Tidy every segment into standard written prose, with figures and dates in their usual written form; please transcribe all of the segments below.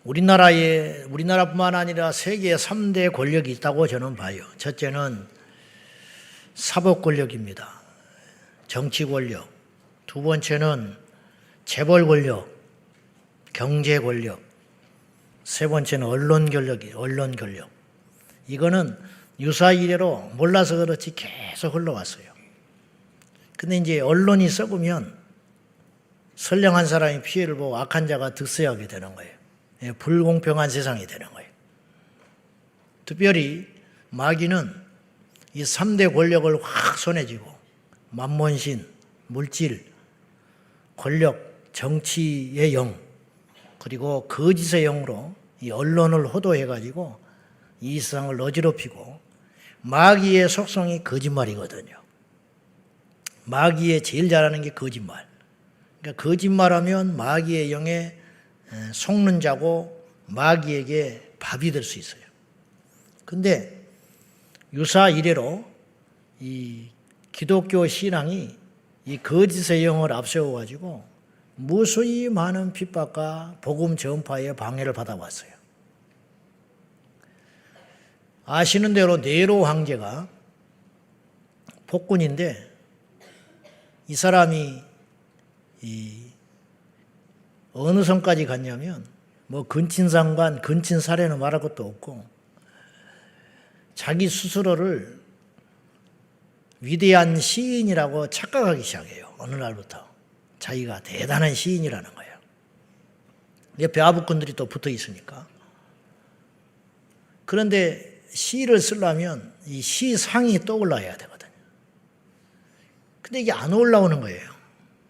우리나라뿐만 아니라 세계 3대 권력이 있다고 저는 봐요. 첫째는 사법 권력입니다. 정치 권력. 두 번째는 재벌 권력, 경제 권력. 세 번째는 언론 권력. 이거는 유사 이래로 몰라서 그렇지 계속 흘러왔어요. 근데 이제 언론이 썩으면 선량한 사람이 피해를 보고 악한 자가 득세하게 되는 거예요. 불공평한 세상이 되는 거예요. 특별히 마귀는 이 3대 권력을 확 손에 쥐고 만몬신, 물질, 권력, 정치의 영, 그리고 거짓의 영으로 이 언론을 호도해가지고 이 세상을 어지럽히고, 마귀의 속성이 거짓말이거든요. 마귀의 제일 잘하는 게 거짓말. 그러니까 거짓말하면 마귀의 영에 속는 자고 마귀에게 밥이 될 수 있어요. 근데 유사 이래로 이 기독교 신앙이 이 거짓의 영을 앞세워가지고 무수히 많은 핍박과 복음 전파에 방해를 받아왔어요. 아시는 대로 네로 황제가 폭군인데, 이 사람이 어느 선까지 갔냐면 뭐 근친상간, 근친살해는 말할 것도 없고 자기 스스로를 위대한 시인이라고 착각하기 시작해요. 어느 날부터 자기가 대단한 시인이라는 거예요. 옆에 아부꾼들이 또 붙어 있으니까. 그런데 시를 쓰려면 이 시상이 떠올라야 되거든요. 근데 이게 안 올라오는 거예요.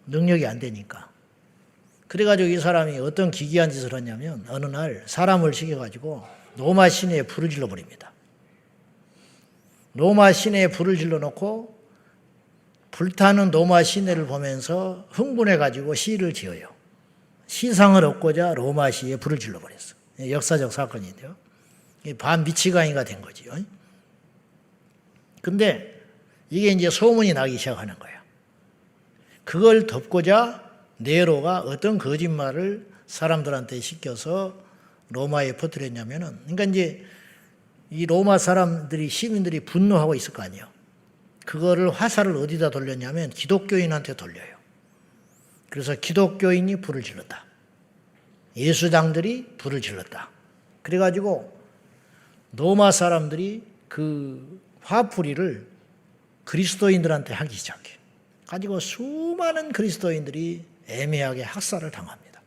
능력이 안 되니까. 그래가지고 이 사람이 어떤 기괴한 짓을 했냐면 어느 날 사람을 시켜가지고 로마 시내에 불을 질러버립니다. 로마 시내에 불을 질러놓고 불타는 로마 시내를 보면서 흥분해가지고 시를 지어요. 시상을 얻고자 로마 시에 불을 질러버렸어요. 역사적 사건인데요. 반미치광이가 된 거지요. 근데 이게 이제 소문이 나기 시작하는 거예요. 그걸 덮고자 네로가 어떤 거짓말을 사람들한테 시켜서 로마에 퍼뜨렸냐면은, 그러니까 이제 이 로마 사람들이, 시민들이 분노하고 있을 거 아니에요. 그거를 화살을 어디다 돌렸냐면 기독교인한테 돌려요. 그래서 기독교인이 불을 질렀다. 예수장들이 불을 질렀다. 그래가지고 로마 사람들이 그 화풀이를 그리스도인들한테 하기 시작해요. 가지고 수많은 그리스도인들이 애매하게 학살을 당합니다.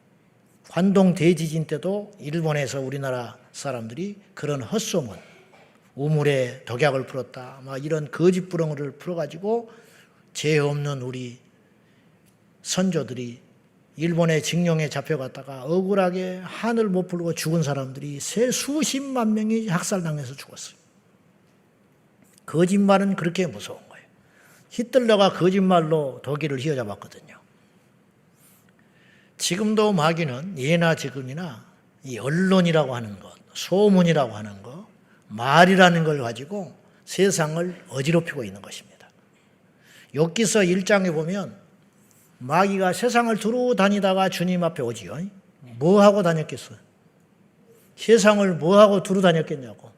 관동 대지진 때도 일본에서 우리나라 사람들이 그런 헛소문, 우물에 독약을 풀었다, 막 이런 거짓부렁을 풀어가지고 죄 없는 우리 선조들이 일본의 징용에 잡혀갔다가 억울하게 한을 못 풀고 죽은 사람들이 수십만 명이 학살당해서 죽었어요. 거짓말은 그렇게 무서운 거예요. 히틀러가 거짓말로 독일을 휘어잡았거든요. 지금도 마귀는 예나 지금이나 이 언론이라고 하는 것, 소문이라고 하는 것, 말이라는 걸 가지고 세상을 어지럽히고 있는 것입니다. 욥기서 1장에 보면 마귀가 세상을 두루 다니다가 주님 앞에 오지요. 뭐 하고 다녔겠어요? 세상을 뭐 하고 두루 다녔겠냐고.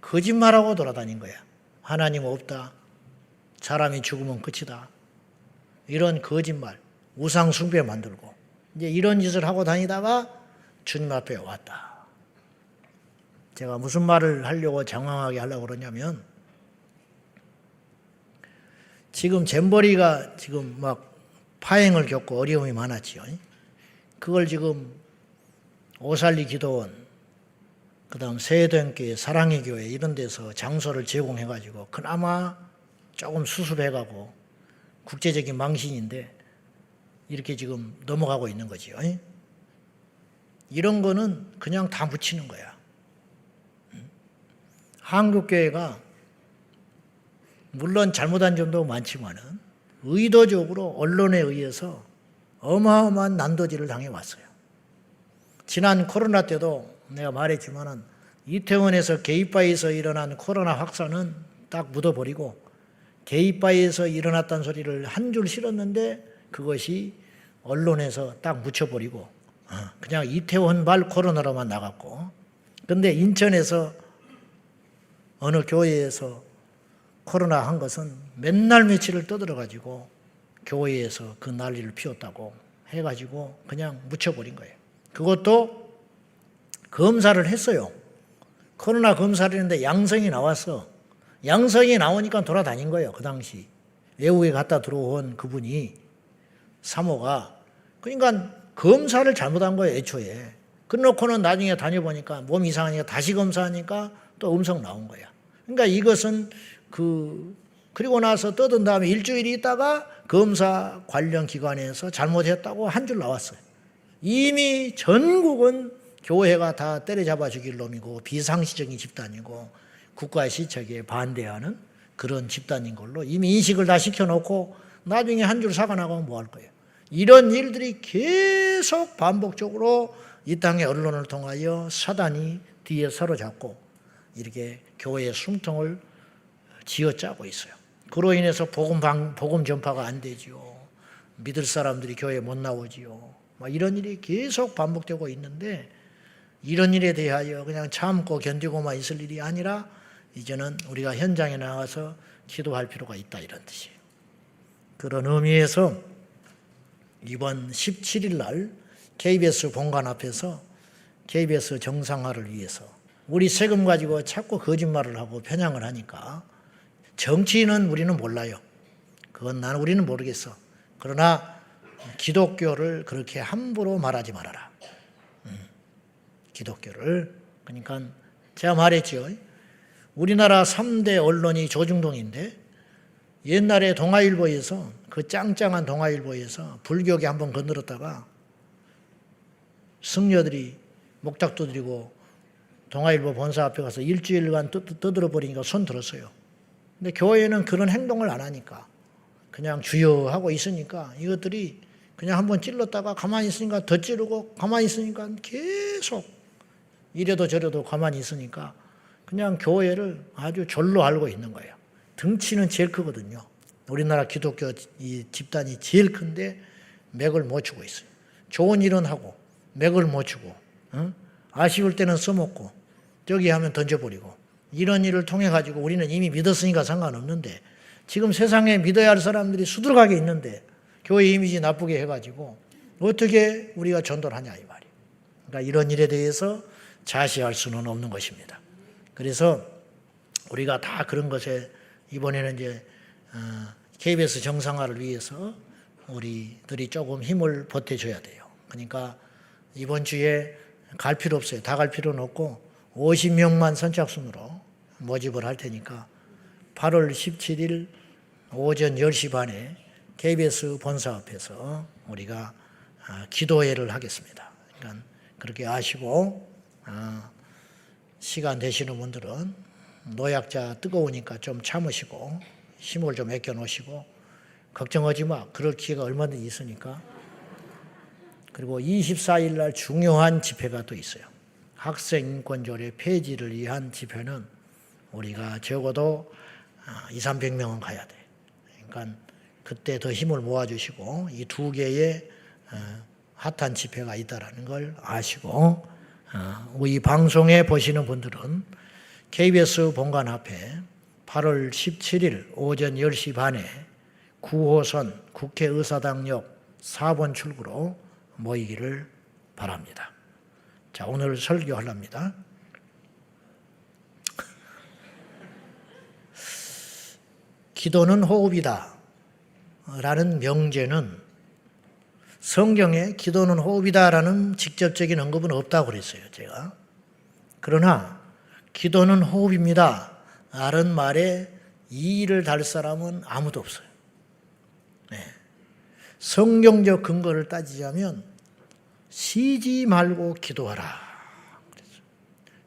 거짓말하고 돌아다닌 거야. 하나님 없다. 사람이 죽으면 끝이다. 이런 거짓말, 우상 숭배 만들고 이제 이런 짓을 하고 다니다가 주님 앞에 왔다. 제가 무슨 말을 하려고 장황하게 하려고 그러냐면, 지금 잼버리가 지금 막 파행을 겪고 어려움이 많았지요. 그걸 지금 오살리 기도원, 그 다음 세대교회, 사랑의 교회 이런 데서 장소를 제공해가지고 그나마 조금 수습해가고, 국제적인 망신인데 이렇게 지금 넘어가고 있는 거지요. 이런 거는 그냥 다 묻히는 거야. 한국교회가 물론 잘못한 점도 많지만은 의도적으로 언론에 의해서 어마어마한 난도질을 당해왔어요. 지난 코로나 때도 내가 말했지만은 이태원에서 게이바에서 일어난 코로나 확산은 딱 묻어버리고, 게이바에서 일어났다는 소리를 한 줄 실었는데 그것이 언론에서 딱 묻혀버리고 그냥 이태원발 코로나로만 나갔고, 근데 인천에서 어느 교회에서 코로나 한 것은 맨날 며칠을 떠들어가지고 교회에서 그 난리를 피웠다고 해가지고 그냥 묻혀버린 거예요. 그것도 검사를 했어요. 코로나 검사를 했는데 양성이 나왔어. 양성이 나오니까 돌아다닌 거예요. 그 당시 외국에 갔다 들어온 그분이 사모가. 그러니까 검사를 잘못한 거예요. 애초에. 그놓고는 나중에 다녀보니까 몸 이상하니까 다시 검사하니까 또 음성 나온 거야. 그러니까 이것은 그리고 나서 떠든 다음에 일주일 있다가 검사 관련 기관에서 잘못했다고 한 줄 나왔어요. 이미 전국은 교회가 다 때려잡아 죽일 놈이고 비상시적인 집단이고 국가 시책에 반대하는 그런 집단인 걸로 이미 인식을 다 시켜놓고 나중에 한 줄 사과 나가면 뭐 할 거예요. 이런 일들이 계속 반복적으로 이 땅의 언론을 통하여 사단이 뒤에 사로잡고 이렇게 교회의 숨통을 쥐어짜고 있어요. 그로 인해서 복음 전파가 안 되지요. 믿을 사람들이 교회에 못 나오지요. 이런 일이 계속 반복되고 있는데 이런 일에 대하여 그냥 참고 견디고만 있을 일이 아니라 이제는 우리가 현장에 나가서 기도할 필요가 있다, 이런 뜻이에요. 그런 의미에서 이번 17일 날 KBS 본관 앞에서 KBS 정상화를 위해서 우리 세금 가지고 자꾸 거짓말을 하고 편향을 하니까 정치인은 우리는 몰라요. 그건 우리는 모르겠어. 그러나 기독교를 그렇게 함부로 말하지 말아라. 기독교를. 그러니까 제가 말했죠. 우리나라 3대 언론이 조중동인데 옛날에 동아일보에서 그 짱짱한 동아일보에서 불교계 한번 건드렸다가 승려들이 목탁 두드리고 동아일보 본사 앞에 가서 일주일간 떠들어 버리니까 손 들었어요. 근데 교회는 그런 행동을 안 하니까 그냥 주여 하고 있으니까 이것들이 그냥 한번 찔렀다가 가만히 있으니까 더 찌르고 가만히 있으니까 계속 이래도 저래도 가만히 있으니까 그냥 교회를 아주 절로 알고 있는 거예요. 등치는 제일 크거든요. 우리나라 기독교 이 집단이 제일 큰데 맥을 못 추고 있어요. 좋은 일은 하고 맥을 못 추고 아쉬울 때는 써먹고 저기 하면 던져버리고 이런 일을 통해 가지고 우리는 이미 믿었으니까 상관없는데 지금 세상에 믿어야 할 사람들이 수두룩하게 있는데 교회 이미지 나쁘게 해가지고 어떻게 우리가 전도를 하냐 이 말이에요. 그러니까 이런 일에 대해서 자시할 수는 없는 것입니다. 그래서 우리가 다 그런 것에 이번에는 이제 KBS 정상화를 위해서 우리들이 조금 힘을 보태줘야 돼요. 그러니까 이번 주에 갈 필요 없어요. 다 갈 필요는 없고 50명만 선착순으로 모집을 할 테니까 8월 17일 오전 10시 반에 KBS 본사 앞에서 우리가 기도회를 하겠습니다. 그러니까 그렇게 아시고 시간 되시는 분들은 노약자 뜨거우니까 좀 참으시고 힘을 좀 아껴 놓으시고 걱정하지 마. 그럴 기회가 얼마든지 있으니까. 그리고 24일 날 중요한 집회가 또 있어요. 학생인권조례 폐지를 위한 집회는 우리가 적어도 200~300명은 가야 돼. 그러니까 그때 더 힘을 모아주시고 이 두 개의 핫한 집회가 있다는 걸 아시고 우리 방송에 보시는 분들은 KBS 본관 앞에 8월 17일 오전 10시 반에 9호선 국회의사당역 4번 출구로 모이기를 바랍니다. 자, 오늘 설교하랍니다. 기도는 호흡이다 라는 명제는 성경에 기도는 호흡이다 라는 직접적인 언급은 없다고 그랬어요, 제가. 그러나 기도는 호흡입니다 라는 말에 이의를 달 사람은 아무도 없어요. 네. 성경적 근거를 따지자면 쉬지 말고 기도하라.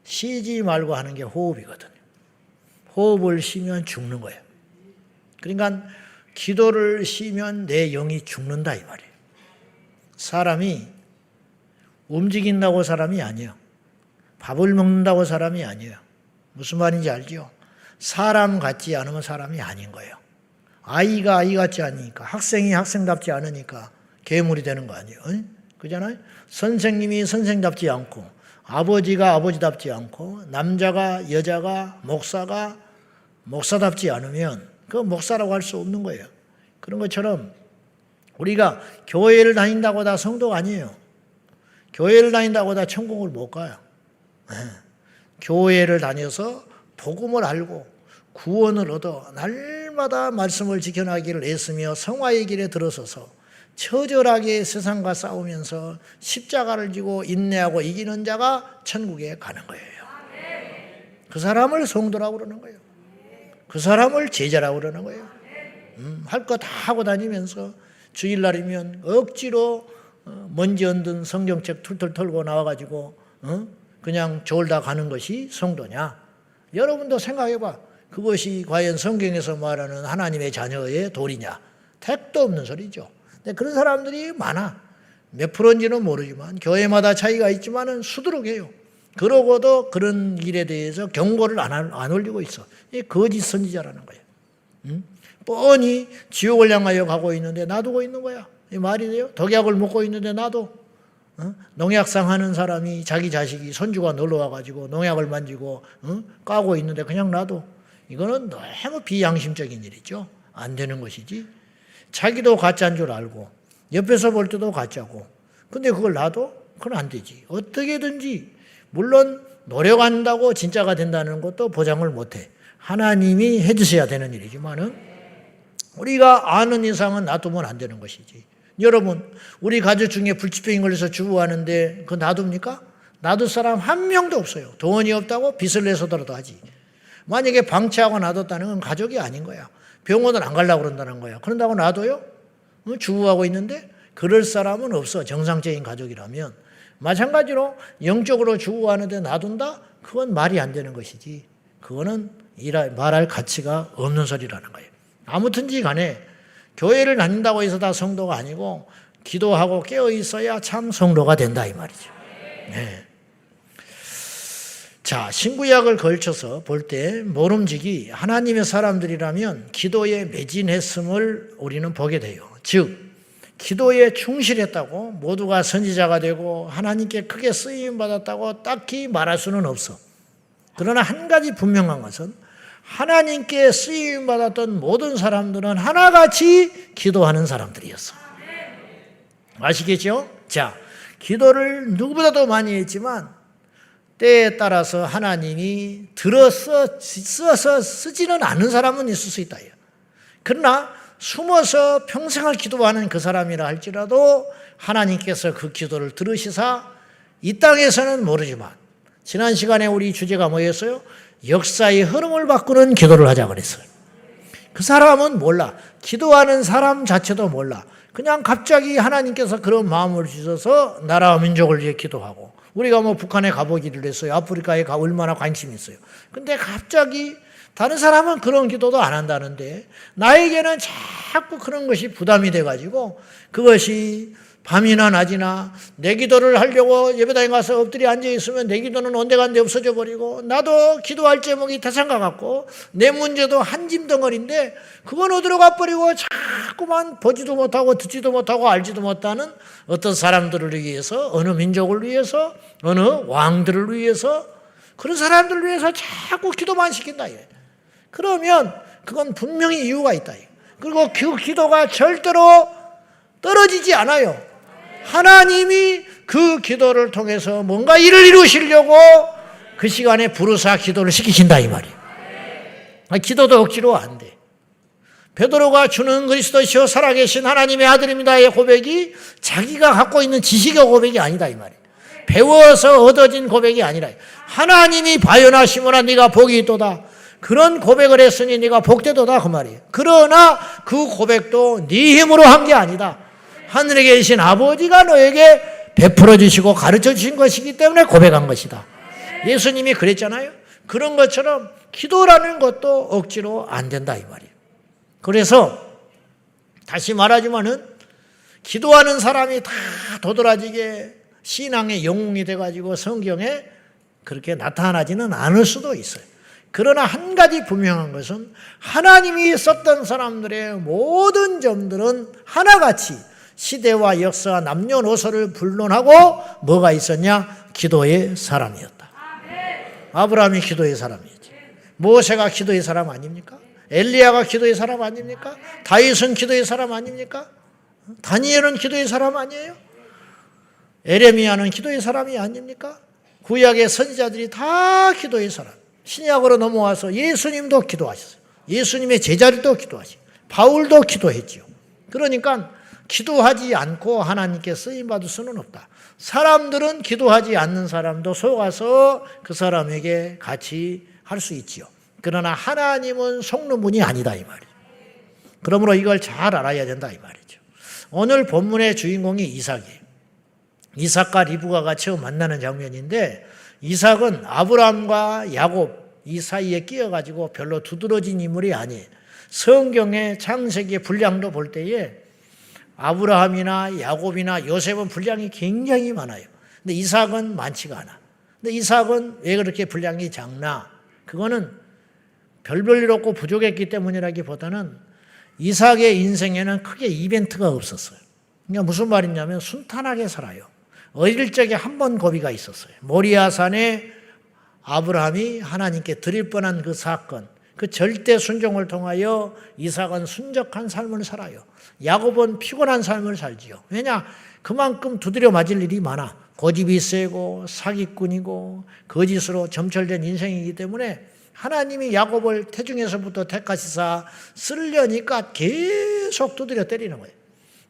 쉬지 말고 하는 게 호흡이거든요. 호흡을 쉬면 죽는 거예요. 그러니까 기도를 쉬면 내 영이 죽는다 이 말이에요. 사람이 움직인다고 사람이 아니에요. 밥을 먹는다고 사람이 아니에요. 무슨 말인지 알죠? 사람 같지 않으면 사람이 아닌 거예요. 아이가 아이 같지 않으니까, 학생이 학생답지 않으니까 괴물이 되는 거 아니에요. 그잖아요. 선생님이 선생답지 않고 아버지가 아버지답지 않고 남자가 여자가 목사가 목사답지 않으면 그 목사라고 할 수 없는 거예요. 그런 것처럼 우리가 교회를 다닌다고 다 성도가 아니에요. 교회를 다닌다고 다 천국을 못 가요. 교회를 다녀서 복음을 알고 구원을 얻어 날마다 말씀을 지켜나기를 애쓰며 성화의 길에 들어서서 처절하게 세상과 싸우면서 십자가를 지고 인내하고 이기는 자가 천국에 가는 거예요. 그 사람을 성도라고 그러는 거예요. 그 사람을 제자라고 그러는 거예요. 할 거 다 하고 다니면서 주일날이면 억지로 먼지 얹은 성경책 툴툴 털고 나와가지고 그냥 졸다 가는 것이 성도냐? 여러분도 생각해봐. 그것이 과연 성경에서 말하는 하나님의 자녀의 도리냐? 택도 없는 소리죠. 근데 그런 사람들이 많아. 몇 프로인지는 모르지만 교회마다 차이가 있지만은 수두룩해요. 그러고도 그런 일에 대해서 경고를 안 올리고 있어. 이 거짓 선지자라는 거예요. 뻔히 지옥을 향하여 가고 있는데 놔두고 있는 거야. 이 말이 돼요? 독약을 먹고 있는데 놔둬. 농약상 하는 사람이 자기 자식이 손주가 놀러 와가지고 농약을 만지고 까고 있는데 그냥 놔둬. 이거는 너무 비양심적인 일이죠. 안 되는 것이지. 자기도 가짜인 줄 알고 옆에서 볼 때도 가짜고 근데 그걸 놔둬? 그건 안 되지. 어떻게든지 물론 노력한다고 진짜가 된다는 것도 보장을 못해. 하나님이 해주셔야 되는 일이지만은 우리가 아는 이상은 놔두면 안 되는 것이지. 여러분 우리 가족 중에 불치병이 걸려서 주부하는데 그거 놔둡니까? 놔둘 사람 한 명도 없어요. 돈이 없다고 빚을 내서더라도 하지. 만약에 방치하고 놔뒀다는 건 가족이 아닌 거야. 병원을 안 가려고 그런다는 거야. 그런다고 놔둬요? 주부하고 있는데 그럴 사람은 없어. 정상적인 가족이라면. 마찬가지로 영적으로 주부하는데 놔둔다? 그건 말이 안 되는 것이지. 그거는 말할 가치가 없는 소리라는 거예요. 아무튼지 간에 교회를 다닌다고 해서 다 성도가 아니고 기도하고 깨어 있어야 참 성도가 된다 이 말이죠. 네. 자, 신구약을 걸쳐서 볼 때 모름지기 하나님의 사람들이라면 기도에 매진했음을 우리는 보게 돼요. 즉 기도에 충실했다고 모두가 선지자가 되고 하나님께 크게 쓰임받았다고 딱히 말할 수는 없어. 그러나 한 가지 분명한 것은 하나님께 쓰임받았던 모든 사람들은 하나같이 기도하는 사람들이었어. 아시겠죠? 자, 기도를 누구보다도 많이 했지만 때에 따라서 하나님이 써서 쓰지는 않는 사람은 있을 수 있다. 그러나 숨어서 평생을 기도하는 그 사람이라 할지라도 하나님께서 그 기도를 들으시사 이 땅에서는 모르지만 지난 시간에 우리 주제가 뭐였어요? 역사의 흐름을 바꾸는 기도를 하자 그랬어요. 그 사람은 몰라. 기도하는 사람 자체도 몰라. 그냥 갑자기 하나님께서 그런 마음을 주셔서 나라와 민족을 위해 기도하고 우리가 뭐 북한에 가보기를 했어요. 아프리카에 얼마나 관심이 있어요. 근데 갑자기 다른 사람은 그런 기도도 안 한다는데 나에게는 자꾸 그런 것이 부담이 돼가지고 그것이 밤이나 낮이나 내 기도를 하려고 예배당에 가서 엎드려 앉아있으면 내 기도는 온데간데 없어져 버리고 나도 기도할 제목이 태산과 같고 내 문제도 한 짐덩어리인데 그건 어디로 가버리고 자꾸만 보지도 못하고 듣지도 못하고 알지도 못하는 어떤 사람들을 위해서 어느 민족을 위해서 어느 왕들을 위해서 그런 사람들을 위해서 자꾸 기도만 시킨다. 그러면 그건 분명히 이유가 있다. 그리고 그 기도가 절대로 떨어지지 않아요. 하나님이 그 기도를 통해서 뭔가 일을 이루시려고 그 시간에 부르사 기도를 시키신다 이 말이에요. 기도도 억지로 안 돼. 베드로가 주는 그리스도시요 살아계신 하나님의 아들입니다의 고백이 자기가 갖고 있는 지식의 고백이 아니다 이 말이에요. 배워서 얻어진 고백이 아니라 하나님이 바요나시므나 네가 복이 있도다. 그런 고백을 했으니 네가 복되도다 그 말이에요. 그러나 그 고백도 네 힘으로 한 게 아니다. 하늘에 계신 아버지가 너에게 베풀어 주시고 가르쳐 주신 것이기 때문에 고백한 것이다. 예수님이 그랬잖아요. 그런 것처럼 기도라는 것도 억지로 안 된다 이 말이에요. 그래서 다시 말하지만은 기도하는 사람이 다 도드라지게 신앙의 영웅이 돼가지고 성경에 그렇게 나타나지는 않을 수도 있어요. 그러나 한 가지 분명한 것은 하나님이 썼던 사람들의 모든 점들은 하나같이 시대와 역사, 남녀노소를 불론하고 뭐가 있었냐? 기도의 사람이었다. 아브라함이 기도의 사람이었지. 모세가 기도의 사람 아닙니까? 엘리야가 기도의 사람 아닙니까? 다윗은 기도의 사람 아닙니까? 다니엘은 기도의 사람 아니에요? 에레미야는 기도의 사람이 아닙니까? 구약의 선지자들이 다 기도의 사람. 신약으로 넘어와서 예수님도 기도하셨어요. 예수님의 제자들도 기도하시고 바울도 기도했지요. 그러니까 기도하지 않고 하나님께 쓰임받을 수는 없다. 사람들은 기도하지 않는 사람도 속아서 그 사람에게 같이 할 수 있지요. 그러나 하나님은 속는 분이 아니다 이 말이에요. 그러므로 이걸 잘 알아야 된다 이 말이죠. 오늘 본문의 주인공이 이삭이에요. 이삭과 리브가가 처음 만나는 장면인데 이삭은 아브라함과 야곱 이 사이에 끼어가지고 별로 두드러진 인물이 아니에요. 성경의 창세기의 분량도 볼 때에 아브라함이나 야곱이나 요셉은 분량이 굉장히 많아요. 근데 이삭은 많지가 않아. 근데 이삭은 왜 그렇게 분량이 작나? 그거는 별볼일 없고 부족했기 때문이라기보다는 이삭의 인생에는 크게 이벤트가 없었어요. 그러니까 무슨 말이냐면 순탄하게 살아요. 어릴 적에 한 번 고비가 있었어요. 모리아산에 아브라함이 하나님께 드릴 뻔한 그 사건, 그 절대 순종을 통하여 이삭은 순적한 삶을 살아요. 야곱은 피곤한 삶을 살지요. 왜냐? 그만큼 두드려 맞을 일이 많아. 고집이 세고 사기꾼이고 거짓으로 점철된 인생이기 때문에 하나님이 야곱을 태중에서부터 택하시사 쓰려니까 계속 두드려 때리는 거예요.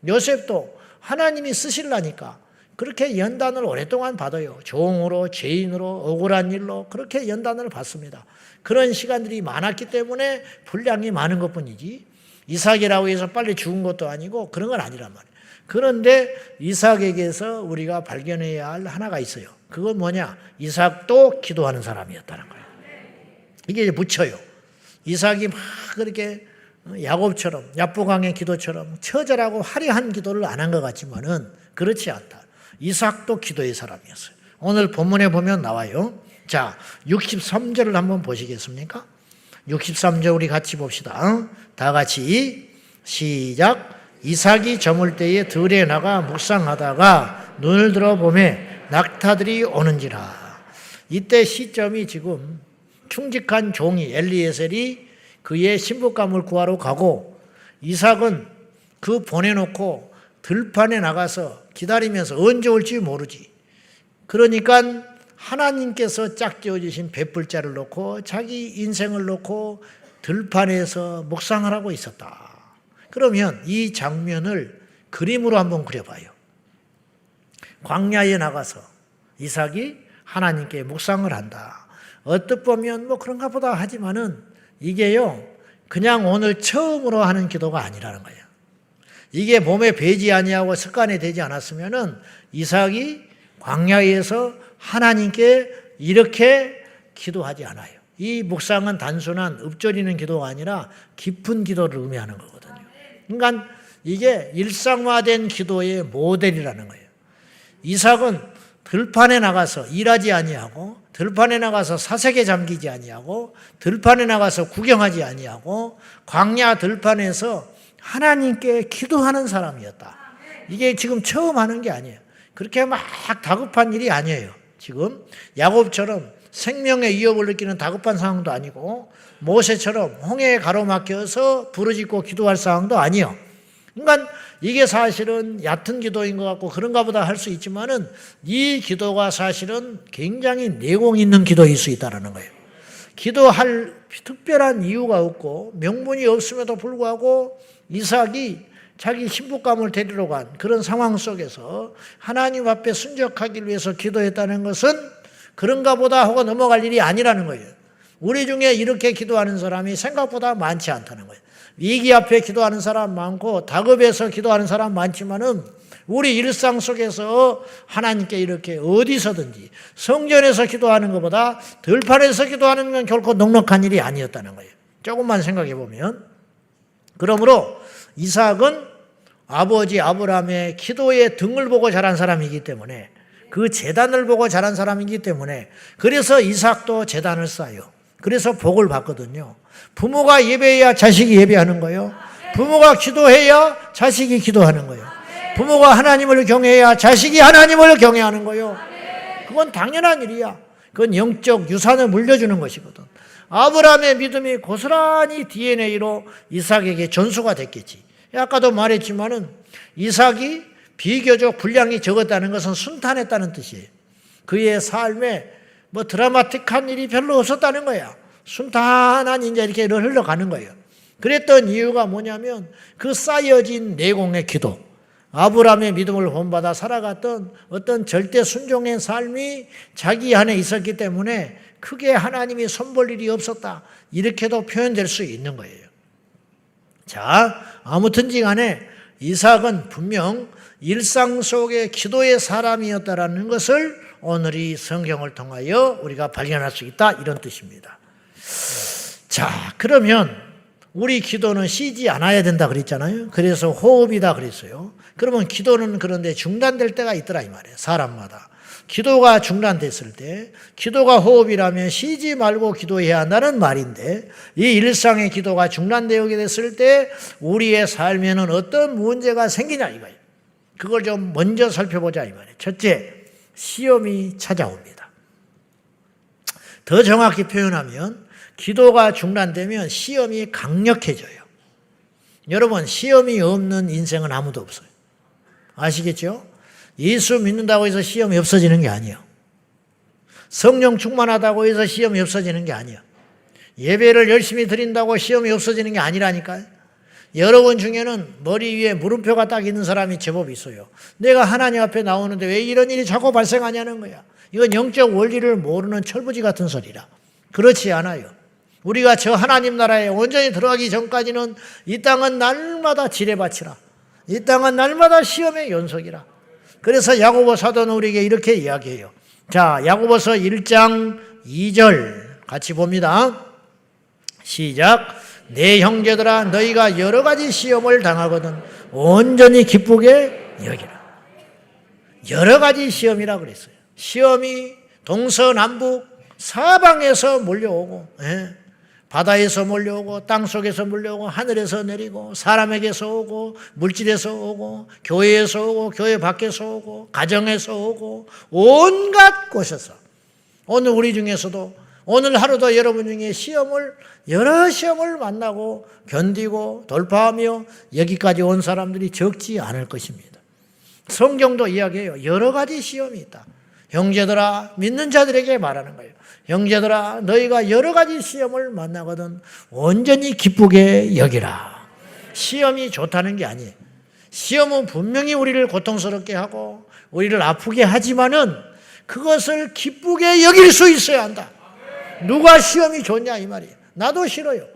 요셉도 하나님이 쓰시려니까 그렇게 연단을 오랫동안 받아요. 종으로, 죄인으로, 억울한 일로 그렇게 연단을 받습니다. 그런 시간들이 많았기 때문에 분량이 많은 것뿐이지 이삭이라고 해서 빨리 죽은 것도 아니고 그런 건 아니란 말이에요. 그런데 이삭에게서 우리가 발견해야 할 하나가 있어요. 그건 뭐냐? 이삭도 기도하는 사람이었다는 거예요. 이게 묻혀요. 이삭이 막 그렇게 야곱처럼 야부강의 기도처럼 처절하고 화려한 기도를 안 한 것 같지만은 그렇지 않다. 이삭도 기도의 사람이었어요. 오늘 본문에 보면 나와요. 자, 63절을 한번 보시겠습니까? 63절 우리 같이 봅시다. 다 같이 시작. 이삭이 저물 때에 들에 나가 묵상하다가 눈을 들어 보매 낙타들이 오는지라. 이때 시점이 지금 충직한 종이 엘리에셀이 그의 신부감을 구하러 가고 이삭은 그 보내놓고 들판에 나가서 기다리면서 언제 올지 모르지. 그러니까 하나님께서 짝지어 주신 뱃불자를 놓고 자기 인생을 놓고 들판에서 묵상을 하고 있었다. 그러면 이 장면을 그림으로 한번 그려봐요. 광야에 나가서 이삭이 하나님께 묵상을 한다. 어떻게 보면 뭐 그런가 보다 하지만은 이게요, 그냥 오늘 처음으로 하는 기도가 아니라는 거예요. 이게 몸에 배지 아니하고 습관이 되지 않았으면은 이삭이 광야에서 하나님께 이렇게 기도하지 않아요. 이 묵상은 단순한 읊조리는 기도가 아니라 깊은 기도를 의미하는 거거든요. 그러니까 이게 일상화된 기도의 모델이라는 거예요. 이삭은 들판에 나가서 일하지 아니하고 들판에 나가서 사색에 잠기지 아니하고 들판에 나가서 구경하지 아니하고 광야 들판에서 하나님께 기도하는 사람이었다. 이게 지금 처음 하는 게 아니에요. 그렇게 막 다급한 일이 아니에요. 지금 야곱처럼 생명의 위협을 느끼는 다급한 상황도 아니고 모세처럼 홍해에 가로막혀서 부르짖고 기도할 상황도 아니에요. 그러니까 이게 사실은 얕은 기도인 것 같고 그런가 보다 할 수 있지만은 이 기도가 사실은 굉장히 내공 있는 기도일 수 있다는 거예요. 기도할 특별한 이유가 없고 명분이 없음에도 불구하고 이삭이 자기 신부감을 데리러 간 그런 상황 속에서 하나님 앞에 순적하기 위해서 기도했다는 것은 그런가 보다 하고 넘어갈 일이 아니라는 거예요. 우리 중에 이렇게 기도하는 사람이 생각보다 많지 않다는 거예요. 위기 앞에 기도하는 사람 많고 다급해서 기도하는 사람 많지만은 우리 일상 속에서 하나님께 이렇게 어디서든지 성전에서 기도하는 것보다 들판에서 기도하는 건 결코 넉넉한 일이 아니었다는 거예요. 조금만 생각해 보면. 그러므로 이삭은 아버지 아브라함의 기도의 등을 보고 자란 사람이기 때문에 그 제단을 보고 자란 사람이기 때문에 그래서 이삭도 제단을 쌓아요. 그래서 복을 받거든요. 부모가 예배해야 자식이 예배하는 거예요. 부모가 기도해야 자식이 기도하는 거예요. 부모가 하나님을 경외해야 자식이 하나님을 경외하는 거요. 그건 당연한 일이야. 그건 영적 유산을 물려주는 것이거든. 아브라함의 믿음이 고스란히 DNA로 이삭에게 전수가 됐겠지. 아까도 말했지만은 이삭이 비교적 분량이 적었다는 것은 순탄했다는 뜻이에요. 그의 삶에 뭐 드라마틱한 일이 별로 없었다는 거야. 순탄한 이제 이렇게 흘러가는 거예요. 그랬던 이유가 뭐냐면 그 쌓여진 내공의 기도, 아브라함의 믿음을 본받아 살아갔던 어떤 절대 순종의 삶이 자기 안에 있었기 때문에 크게 하나님이 손볼 일이 없었다. 이렇게도 표현될 수 있는 거예요. 자, 아무튼지 간에 이삭은 분명 일상 속의 기도의 사람이었다라는 것을 오늘 이 성경을 통하여 우리가 발견할 수 있다. 이런 뜻입니다. 자, 그러면 우리 기도는 쉬지 않아야 된다 그랬잖아요. 그래서 호흡이다 그랬어요. 그러면 기도는 그런데 중단될 때가 있더라 이 말이에요. 사람마다. 기도가 중단됐을 때 기도가 호흡이라면 쉬지 말고 기도해야 한다는 말인데 이 일상의 기도가 중단되게 됐을 때 우리의 삶에는 어떤 문제가 생기냐 이거예요. 그걸 좀 먼저 살펴보자 이 말이에요. 첫째, 시험이 찾아옵니다. 더 정확히 표현하면 기도가 중단되면 시험이 강력해져요. 여러분, 시험이 없는 인생은 아무도 없어요. 아시겠죠? 예수 믿는다고 해서 시험이 없어지는 게 아니에요. 성령 충만하다고 해서 시험이 없어지는 게 아니에요. 예배를 열심히 드린다고 시험이 없어지는 게 아니라니까요. 여러분 중에는 머리 위에 물음표가 딱 있는 사람이 제법 있어요. 내가 하나님 앞에 나오는데 왜 이런 일이 자꾸 발생하냐는 거야. 이건 영적 원리를 모르는 철부지 같은 소리라. 그렇지 않아요. 우리가 저 하나님 나라에 온전히 들어가기 전까지는 이 땅은 날마다 지뢰밭이라. 이 땅은 날마다 시험의 연속이라. 그래서 야고보 사도는 우리에게 이렇게 이야기해요. 자, 야고보서 1장 2절 같이 봅니다. 시작. 내 형제들아 너희가 여러 가지 시험을 당하거든 온전히 기쁘게 여기라. 여러 가지 시험이라 그랬어요. 시험이 동서남북 사방에서 몰려오고 바다에서 몰려오고 땅속에서 몰려오고 하늘에서 내리고 사람에게서 오고 물질에서 오고 교회에서 오고 교회 밖에서 오고 가정에서 오고 온갖 곳에서 오늘 우리 중에서도 오늘 하루도 여러분 중에 여러 시험을 만나고 견디고 돌파하며 여기까지 온 사람들이 적지 않을 것입니다. 성경도 이야기해요. 여러 가지 시험이 있다. 형제들아, 믿는 자들에게 말하는 거예요. 형제들아, 너희가 여러 가지 시험을 만나거든 온전히 기쁘게 여기라. 시험이 좋다는 게 아니에요. 시험은 분명히 우리를 고통스럽게 하고 우리를 아프게 하지만은 그것을 기쁘게 여길 수 있어야 한다. 누가 시험이 좋냐 이 말이에요. 나도 싫어요.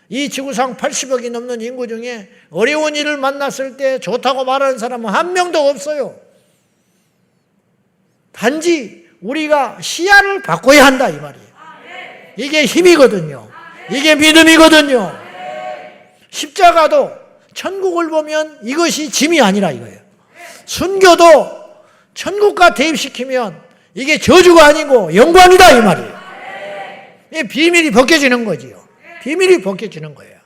이 지구상 80억이 넘는 인구 중에 어려운 일을 만났을 때 좋다고 말하는 사람은 한 명도 없어요. 단지 우리가 시야를 바꿔야 한다 이 말이에요. 이게 힘이거든요. 이게 믿음이거든요. 십자가도 천국을 보면 이것이 짐이 아니라 이거예요. 순교도 천국과 대입시키면 이게 저주가 아니고 영광이다 이 말이에요. 이 비밀이 벗겨지는 거지요. 비밀이 벗겨지는 거예요.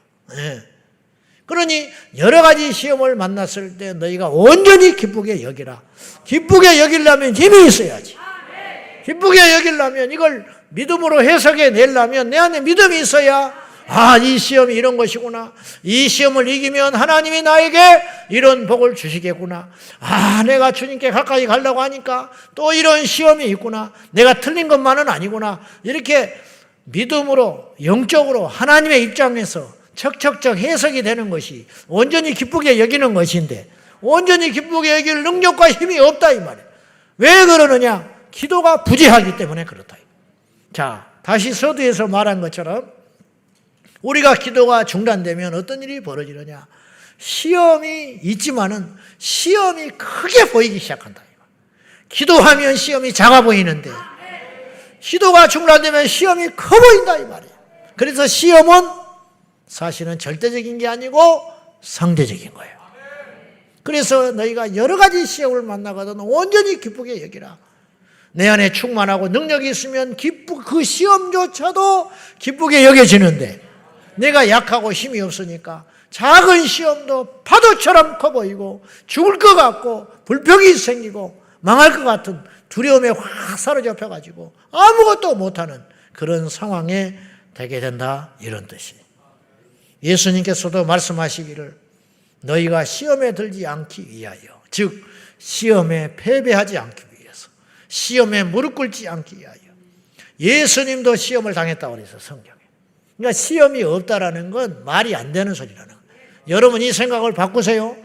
그러니 여러 가지 시험을 만났을 때 너희가 온전히 기쁘게 여기라. 기쁘게 여기려면 힘이 있어야지. 기쁘게 여기려면 이걸 믿음으로 해석해 내려면 내 안에 믿음이 있어야 이 시험이 이런 것이구나. 이 시험을 이기면 하나님이 나에게 이런 복을 주시겠구나. 내가 주님께 가까이 가려고 하니까 또 이런 시험이 있구나. 내가 틀린 것만은 아니구나. 이렇게 믿음으로 영적으로 하나님의 입장에서 척척척 해석이 되는 것이 온전히 기쁘게 여기는 것인데 온전히 기쁘게 여길 능력과 힘이 없다 이 말이에요. 왜 그러느냐? 기도가 부재하기 때문에 그렇다. 자, 다시 서두에서 말한 것처럼 우리가 기도가 중단되면 어떤 일이 벌어지느냐? 시험이 있지만은 시험이 크게 보이기 시작한다. 기도하면 시험이 작아 보이는데 기도가 중단되면 시험이 커 보인다 이 말이에요. 그래서 시험은 사실은 절대적인 게 아니고 상대적인 거예요. 그래서 너희가 여러 가지 시험을 만나거든 온전히 기쁘게 여기라. 내 안에 충만하고 능력이 있으면 그 시험조차도 기쁘게 여겨지는데 내가 약하고 힘이 없으니까 작은 시험도 파도처럼 커 보이고 죽을 것 같고 불평이 생기고 망할 것 같은 두려움에 확 사로잡혀가지고 아무것도 못하는 그런 상황에 되게 된다, 이런 뜻이. 예수님께서도 말씀하시기를 너희가 시험에 들지 않기 위하여, 즉 시험에 패배하지 않기 위해서, 시험에 무릎 꿇지 않기 위하여. 예수님도 시험을 당했다고 그래서 성경에. 그러니까 시험이 없다라는 건 말이 안 되는 소리라는 거예요. 여러분 이 생각을 바꾸세요.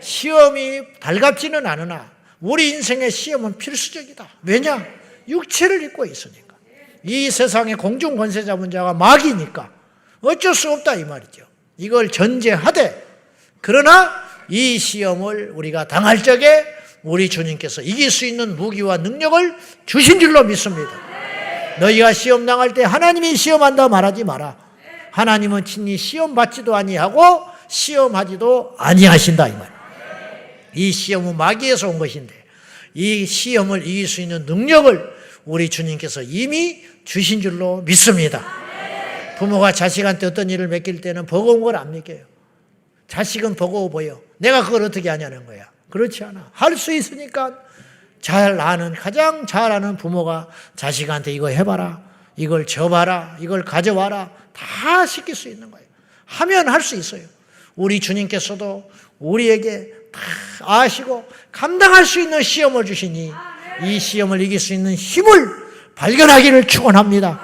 시험이 달갑지는 않으나 우리 인생의 시험은 필수적이다. 왜냐? 육체를 입고 있으니까. 이 세상의 공중 권세 잡은 자가 마귀니까 어쩔 수 없다 이 말이죠. 이걸 전제하되, 그러나 이 시험을 우리가 당할 적에 우리 주님께서 이길 수 있는 무기와 능력을 주신 줄로 믿습니다. 너희가 시험 당할 때 하나님이 시험한다 말하지 마라. 하나님은 친히 시험 받지도 아니하고 시험하지도 아니하신다 이 말이에요. 이 시험은 마귀에서 온 것인데 이 시험을 이길 수 있는 능력을 우리 주님께서 이미 주신 줄로 믿습니다. 부모가 자식한테 어떤 일을 맡길 때는 버거운 걸 안 맡겨요. 자식은 버거워 보여. 내가 그걸 어떻게 하냐는 거야. 그렇지 않아. 할 수 있으니까 가장 잘 아는 부모가 자식한테 이거 해봐라, 이걸 줘봐라, 이걸 가져와라 다 시킬 수 있는 거예요. 하면 할 수 있어요. 우리 주님께서도 우리에게 다 아시고 감당할 수 있는 시험을 주시니 이 시험을 이길 수 있는 힘을 발견하기를 축원합니다.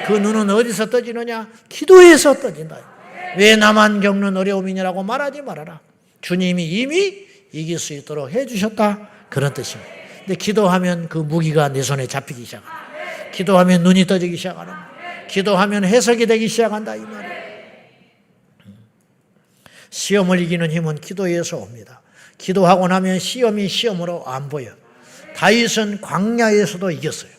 그 눈은 어디서 떠지느냐? 기도에서 떠진다. 왜 나만 겪는 어려움이냐라고 말하지 말아라. 주님이 이미 이길 수 있도록 해주셨다, 그런 뜻입니다. 근데 기도하면 그 무기가 내 손에 잡히기 시작한다. 기도하면 눈이 떠지기 시작한다. 기도하면 해석이 되기 시작한다 이 말이에요. 시험을 이기는 힘은 기도에서 옵니다. 기도하고 나면 시험이 시험으로 안 보여. 다윗은 광야에서도 이겼어요.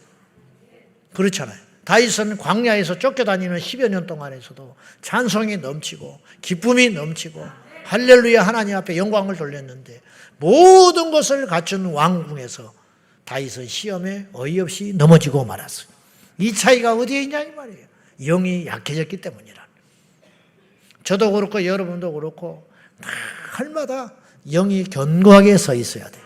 그렇잖아요. 다윗은 광야에서 쫓겨다니는 10여 년 동안에서도 찬송이 넘치고 기쁨이 넘치고 할렐루야 하나님 앞에 영광을 돌렸는데 모든 것을 갖춘 왕궁에서 다윗은 시험에 어이없이 넘어지고 말았어요. 이 차이가 어디에 있냐 이 말이에요. 영이 약해졌기 때문이라. 저도 그렇고 여러분도 그렇고 날마다 영이 견고하게 서 있어야 돼요.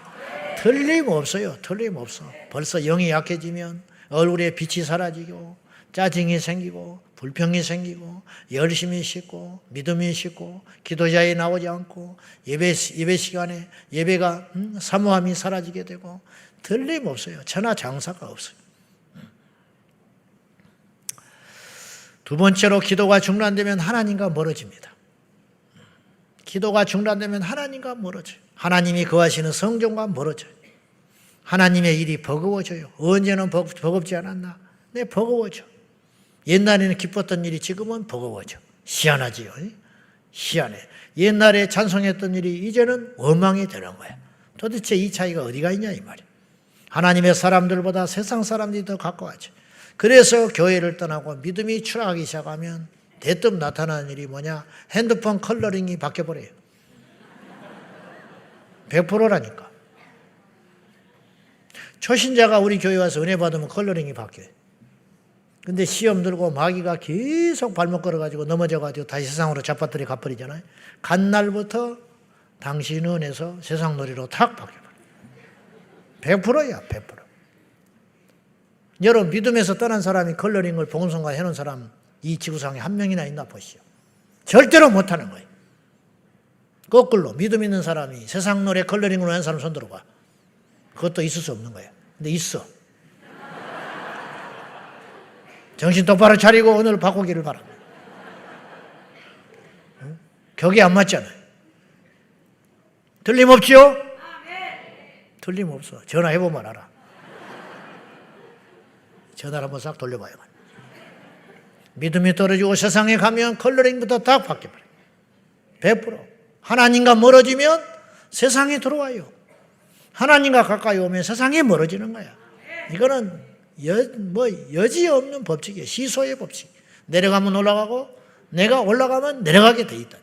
틀림없어요. 틀림없어. 벌써 영이 약해지면 얼굴에 빛이 사라지고 짜증이 생기고 불평이 생기고 열심히 씻고 믿음이 식고 기도자에 나오지 않고 예배 시간에 예배가 사모함이 사라지게 되고 틀림없어요. 천하장사가 없어요. 두 번째로 기도가 중단되면 하나님과 멀어집니다. 기도가 중단되면 하나님과 멀어져요. 하나님이 거하시는 성전과 멀어져요. 하나님의 일이 버거워져요. 언제는 버겁지 않았나? 네, 버거워져. 옛날에는 기뻤던 일이 지금은 버거워져. 희한하지요. 희한해. 옛날에 찬송했던 일이 이제는 원망이 되는 거야. 도대체 이 차이가 어디가 있냐 이 말이야. 하나님의 사람들보다 세상 사람들이 더 가까워져. 그래서 교회를 떠나고 믿음이 추락하기 시작하면 대뜸 나타나는 일이 뭐냐? 핸드폰 컬러링이 바뀌어버려요. 100%라니까. 초신자가 우리 교회 와서 은혜 받으면 컬러링이 바뀌어요. 근데 시험 들고 마귀가 계속 발목 걸어가지고 넘어져가지고 다시 세상으로 잡아들여 가버리잖아요. 간 날부터 당신 은혜에서 세상 놀이로 탁 바뀌어버려요. 100%야, 100%. 여러분 믿음에서 떠난 사람이 컬러링을 봉선과 해놓은 사람 이 지구상에 한 명이나 있나 보시오. 절대로 못하는 거예요. 거꾸로 믿음 있는 사람이 세상 노래 컬러링으로 한 사람 손 들어봐. 그것도 있을 수 없는 거예요. 근데 있어. 정신 똑바로 차리고 오늘 바꾸기를 바랍니다. 응? 격이 안 맞잖아요. 틀림없지요? 틀림없어. 전화해보면 알아. 전화를 한번 싹 돌려봐요. 믿음이 떨어지고 세상에 가면 컬러링부터 딱 바뀌어버려요. 100%. 하나님과 멀어지면 세상에 들어와요. 하나님과 가까이 오면 세상에 멀어지는 거야. 이거는 여지없는 법칙이에요. 시소의 법칙. 내려가면 올라가고 내가 올라가면 내려가게 돼 있다.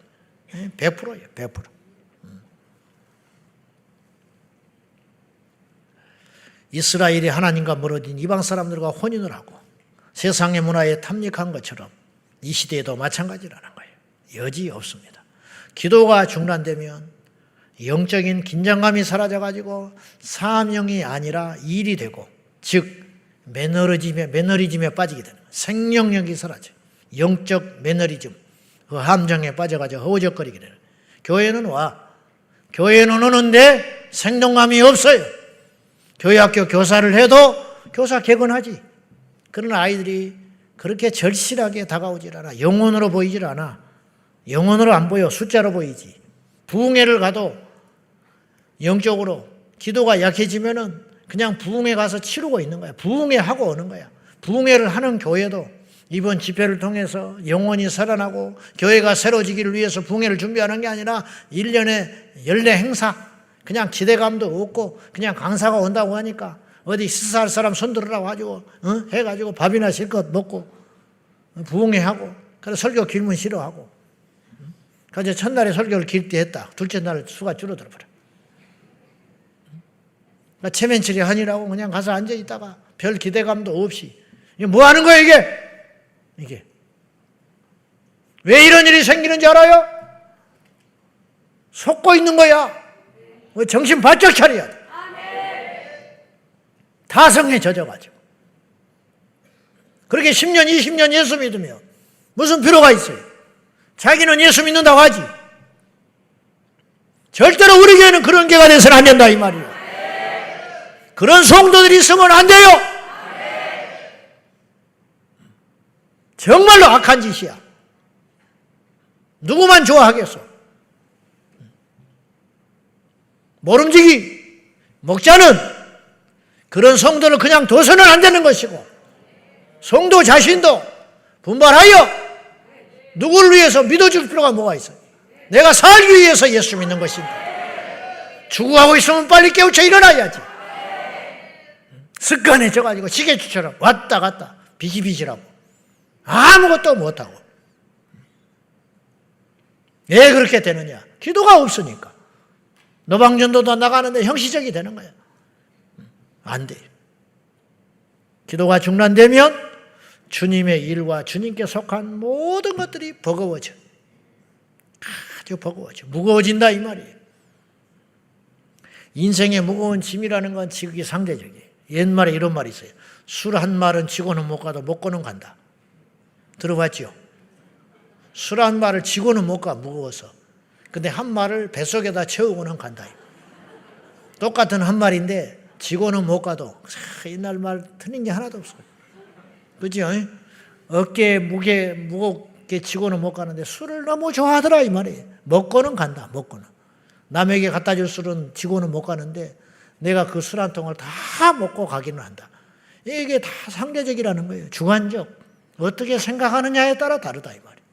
100%예요. 100%. 이스라엘이 하나님과 멀어진 이방 사람들과 혼인을 하고 세상의 문화에 탐닉한 것처럼 이 시대에도 마찬가지라는 거예요. 여지 없습니다. 기도가 중단되면 영적인 긴장감이 사라져가지고 사명이 아니라 일이 되고, 즉 매너리즘에 빠지게 되는 거예요. 생명력이 사라져. 영적 매너리즘, 그 함정에 빠져가지고 허우적거리게 되는 거예요. 교회는 와. 교회는 오는데 생동감이 없어요. 교회 학교 교사를 해도 교사 개근하지. 그러나 아이들이 그렇게 절실하게 다가오질 않아. 영혼으로 보이질 않아. 영혼으로 안 보여. 숫자로 보이지. 부흥회를 가도 영적으로 기도가 약해지면은 그냥 부흥회 가서 치르고 있는 거야. 부흥회 하고 오는 거야. 부흥회를 하는 교회도 이번 집회를 통해서 영혼이 살아나고 교회가 새로지기를 위해서 부흥회를 준비하는 게 아니라 1년에 연례 행사, 그냥 기대감도 없고 그냥 강사가 온다고 하니까 어디 식사할 사람 손들으라고 가지고 해가지고 밥이나 실컷 먹고 부흥회 하고, 그래서 설교 길면 싫어하고, 그래서 첫날에 설교를 길게 했다. 둘째 날 수가 줄어들어 버려. 그러니까 체면치레 하니라고 그냥 가서 앉아 있다가 별 기대감도 없이, 이게 뭐 하는 거야 이게 왜 이런 일이 생기는지 알아요? 속고 있는 거야. 정신 바짝 차려야 돼. 다성에 젖어가지고. 그렇게 10년, 20년 예수 믿으면 무슨 필요가 있어요? 자기는 예수 믿는다고 하지. 절대로 우리 교회는 그런 교회가 돼서는 안 된다 이 말이에요. 그런 성도들이 있으면 안 돼요. 정말로 악한 짓이야. 누구만 좋아하겠어. 모름지기 목자는 그런 성도를 그냥 둬서는 안 되는 것이고, 성도 자신도 분발하여 누구를 위해서 믿어줄 필요가 뭐가 있어요? 내가 살기 위해서 예수 믿는 것인데, 죽어가고 있으면 빨리 깨우쳐 일어나야지. 습관에 져가지고 시계추처럼 왔다 갔다 비지비지라고 아무것도 못하고. 왜 그렇게 되느냐? 기도가 없으니까. 노방전도도 나가는데 형식적이 되는 거야. 안 돼. 기도가 중단되면 주님의 일과 주님께 속한 모든 것들이 버거워져. 아주 버거워져. 무거워진다 이 말이에요. 인생의 무거운 짐이라는 건 지극히 상대적이에요. 옛말에 이런 말이 있어요. 술 한 말은 지고는 못 가도 먹고는 간다. 들어봤죠? 술 한 말을 지고는 못 가, 무거워서. 근데 한 말을 뱃속에다 채우고는 간다. 똑같은 한 말인데 지고는 못 가도 옛날 말 틀린 게 하나도 없어요. 그죠? 어깨에 무겁게 지고는 못 가는데 술을 너무 좋아하더라 이 말이에요. 먹고는 간다. 먹고는. 남에게 갖다 줄 술은 지고는 못 가는데 내가 그 술 한 통을 다 먹고 가기는 한다. 이게 다 상대적이라는 거예요. 주관적. 어떻게 생각하느냐에 따라 다르다 이 말이에요.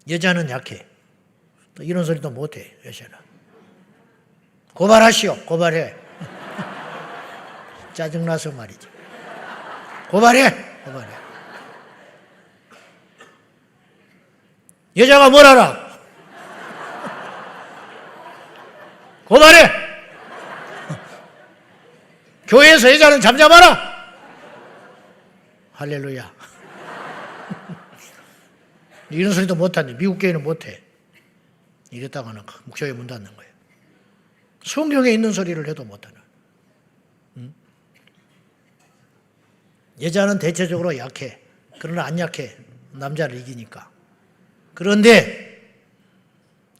여자는 약해. 또 이런 소리도 못해. 여자는. 고발하시오. 고발해. 짜증나서 말이지. 고발해. 여자가 뭘 알아? 고발해. 교회에서 여자는 잠잠하라. 할렐루야. 이런 소리도 못하는데 미국 교회는 못해. 이랬다가는 목소리 문 닫는 거예요. 성경에 있는 소리를 해도 못하는. 여자는 대체적으로 약해. 그러나 안 약해. 남자를 이기니까. 그런데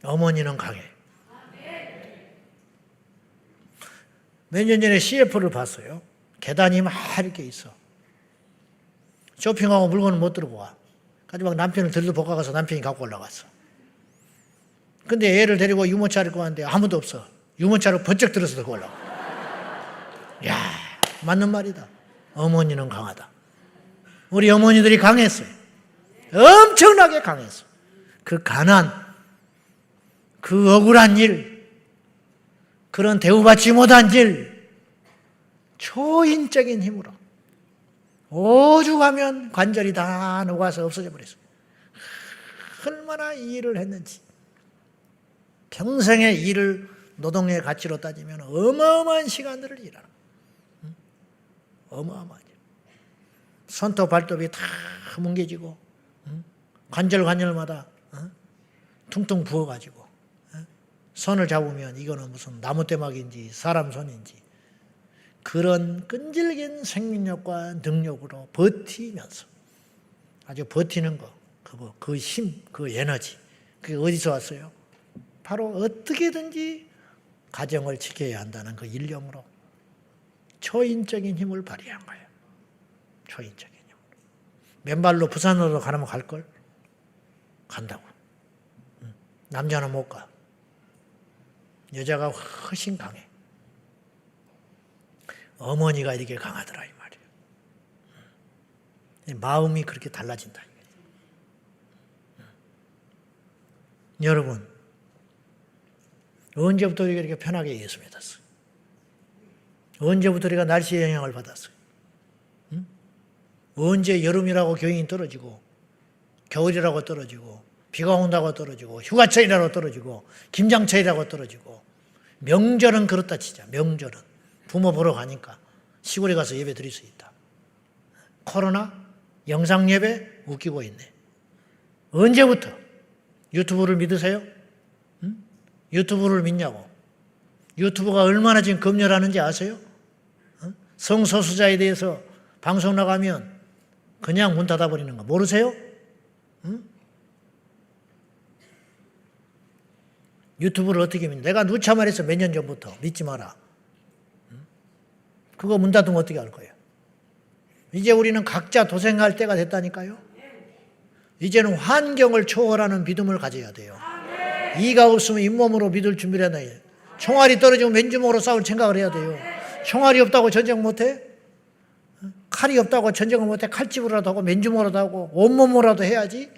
어머니는 강해. 몇 년 전에 CF를 봤어요. 계단이 막 이렇게 있어. 쇼핑하고 물건을 못 들고 와. 가지고 막 남편을 들도 볶아가서 남편이 갖고 올라갔어. 근데 애를 데리고 유모차를 끌고 왔는데 아무도 없어. 유모차를 번쩍 들어서 들고 올라가. 야, 맞는 말이다. 어머니는 강하다. 우리 어머니들이 강했어요. 엄청나게 강했어. 그 가난, 그 억울한 일, 그런 대우받지 못한 일, 초인적인 힘으로 오죽하면 관절이 다 녹아서 없어져 버렸어요. 얼마나 이 일을 했는지. 평생의 일을 노동의 가치로 따지면 어마어마한 시간들을 일하는. 어마어마하죠. 손톱 발톱이 다 뭉개지고 관절마다 퉁퉁 부어가지고 손을 잡으면 이거는 무슨 나무대막인지 사람 손인지 그런 끈질긴 생명력과 능력으로 버티면서 아주 버티는 거, 그 힘, 그 에너지 그게 어디서 왔어요? 바로 어떻게든지 가정을 지켜야 한다는 그 일념으로 초인적인 힘을 발휘한 거예요. 초인적인 힘. 맨발로 부산으로 가려면 갈걸? 간다고. 남자는 못 가. 여자가 훨씬 강해. 어머니가 이렇게 강하더라 이 말이에요. 마음이 그렇게 달라진다. 여러분 언제부터 우리가 이렇게 편하게 예수 믿었어요? 언제부터 우리가 날씨의 영향을 받았어요? 언제 여름이라고 경영이 떨어지고 겨울이라고 떨어지고 비가 온다고 떨어지고 휴가철이라고 떨어지고 김장철이라고 떨어지고 명절은 그렇다 치자. 명절은 부모 보러 가니까 시골에 가서 예배 드릴 수 있다. 코로나 영상 예배 웃기고 있네. 언제부터 유튜브를 믿으세요? 유튜브를 믿냐고. 유튜브가 얼마나 지금 검열하는지 아세요? 성소수자에 대해서 방송 나가면 그냥 문 닫아버리는 거 모르세요? 유튜브를 어떻게 믿냐. 내가 누차 말했어 몇 년 전부터. 믿지 마라. 그거 문 닫으면 어떻게 할 거예요? 이제 우리는 각자 도생할 때가 됐다니까요. 이제는 환경을 초월하는 믿음을 가져야 돼요. 이가 없으면 잇몸으로 믿을 준비를 해야 돼요. 총알이 떨어지면 맨주먹으로 싸울 생각을 해야 돼요. 총알이 없다고 전쟁 못해? 칼이 없다고 전쟁을 못해? 칼집으로라도 하고 맨주먹으로도 하고 온몸으로라도 해야지.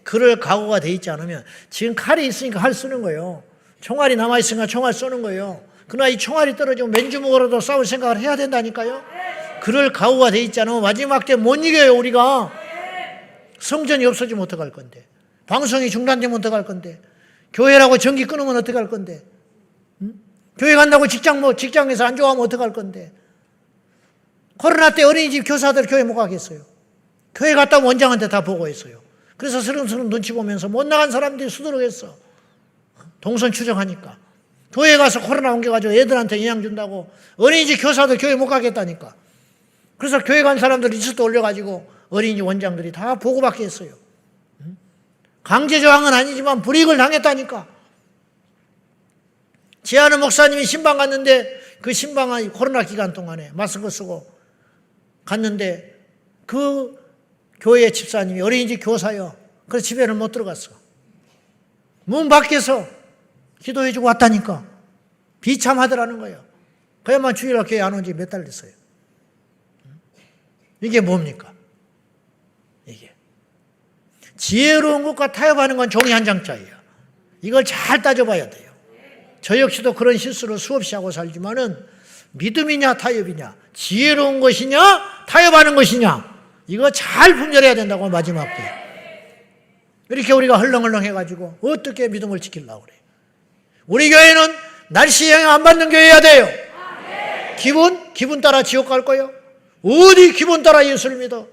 그럴 각오가 돼 있지 않으면 지금 칼이 있으니까 칼 쓰는 거예요. 총알이 남아있으니까 총알 쏘는 거예요. 그러나 이 총알이 떨어지면 맨주먹으로도 싸울 생각을 해야 된다니까요. 그럴 각오가 돼 있지 않으면 마지막 때 못 이겨요 우리가. 성전이 없어지면 어떡할 건데. 방송이 중단되면 어떡할 건데. 교회라고 전기 끊으면 어떡할 건데. 교회 간다고 직장에서 안 좋아하면 어떡할 건데. 코로나 때 어린이집 교사들 교회 못 가겠어요. 교회 갔다 오면 원장한테 다 보고했어요. 그래서 스름스름 눈치 보면서 못 나간 사람들이 수두룩했어. 동선 추정하니까. 교회 가서 코로나 옮겨가지고 애들한테 영향 준다고 어린이집 교사들 교회 못 가겠다니까. 그래서 교회 간 사람들 리스트 올려가지고 어린이집 원장들이 다 보고받게 했어요. 강제조항은 아니지만 불이익을 당했다니까. 제 아는 목사님이 신방 갔는데 그 신방이 코로나 기간 동안에 마스크 쓰고 갔는데 그 교회 집사님이 어린이집 교사요. 그래서 집에는 못 들어갔어. 문 밖에서 기도해주고 왔다니까. 비참하더라는 거예요. 그야만 주일날 교회 안 온 지 몇 달 됐어요. 이게 뭡니까? 이게 지혜로운 것과 타협하는 건 종이 한 장짜리예요. 이걸 잘 따져봐야 돼요. 저 역시도 그런 실수를 수없이 하고 살지만은 믿음이냐 타협이냐, 지혜로운 것이냐 타협하는 것이냐, 이거 잘 분별해야 된다고. 마지막 때 이렇게 우리가 헐렁헐렁 해가지고 어떻게 믿음을 지키려고 그래. 우리 교회는 날씨 영향 안 받는 교회여야 돼요. 기분 따라 지옥 갈 거예요? 어디 기분 따라 예수를 믿어?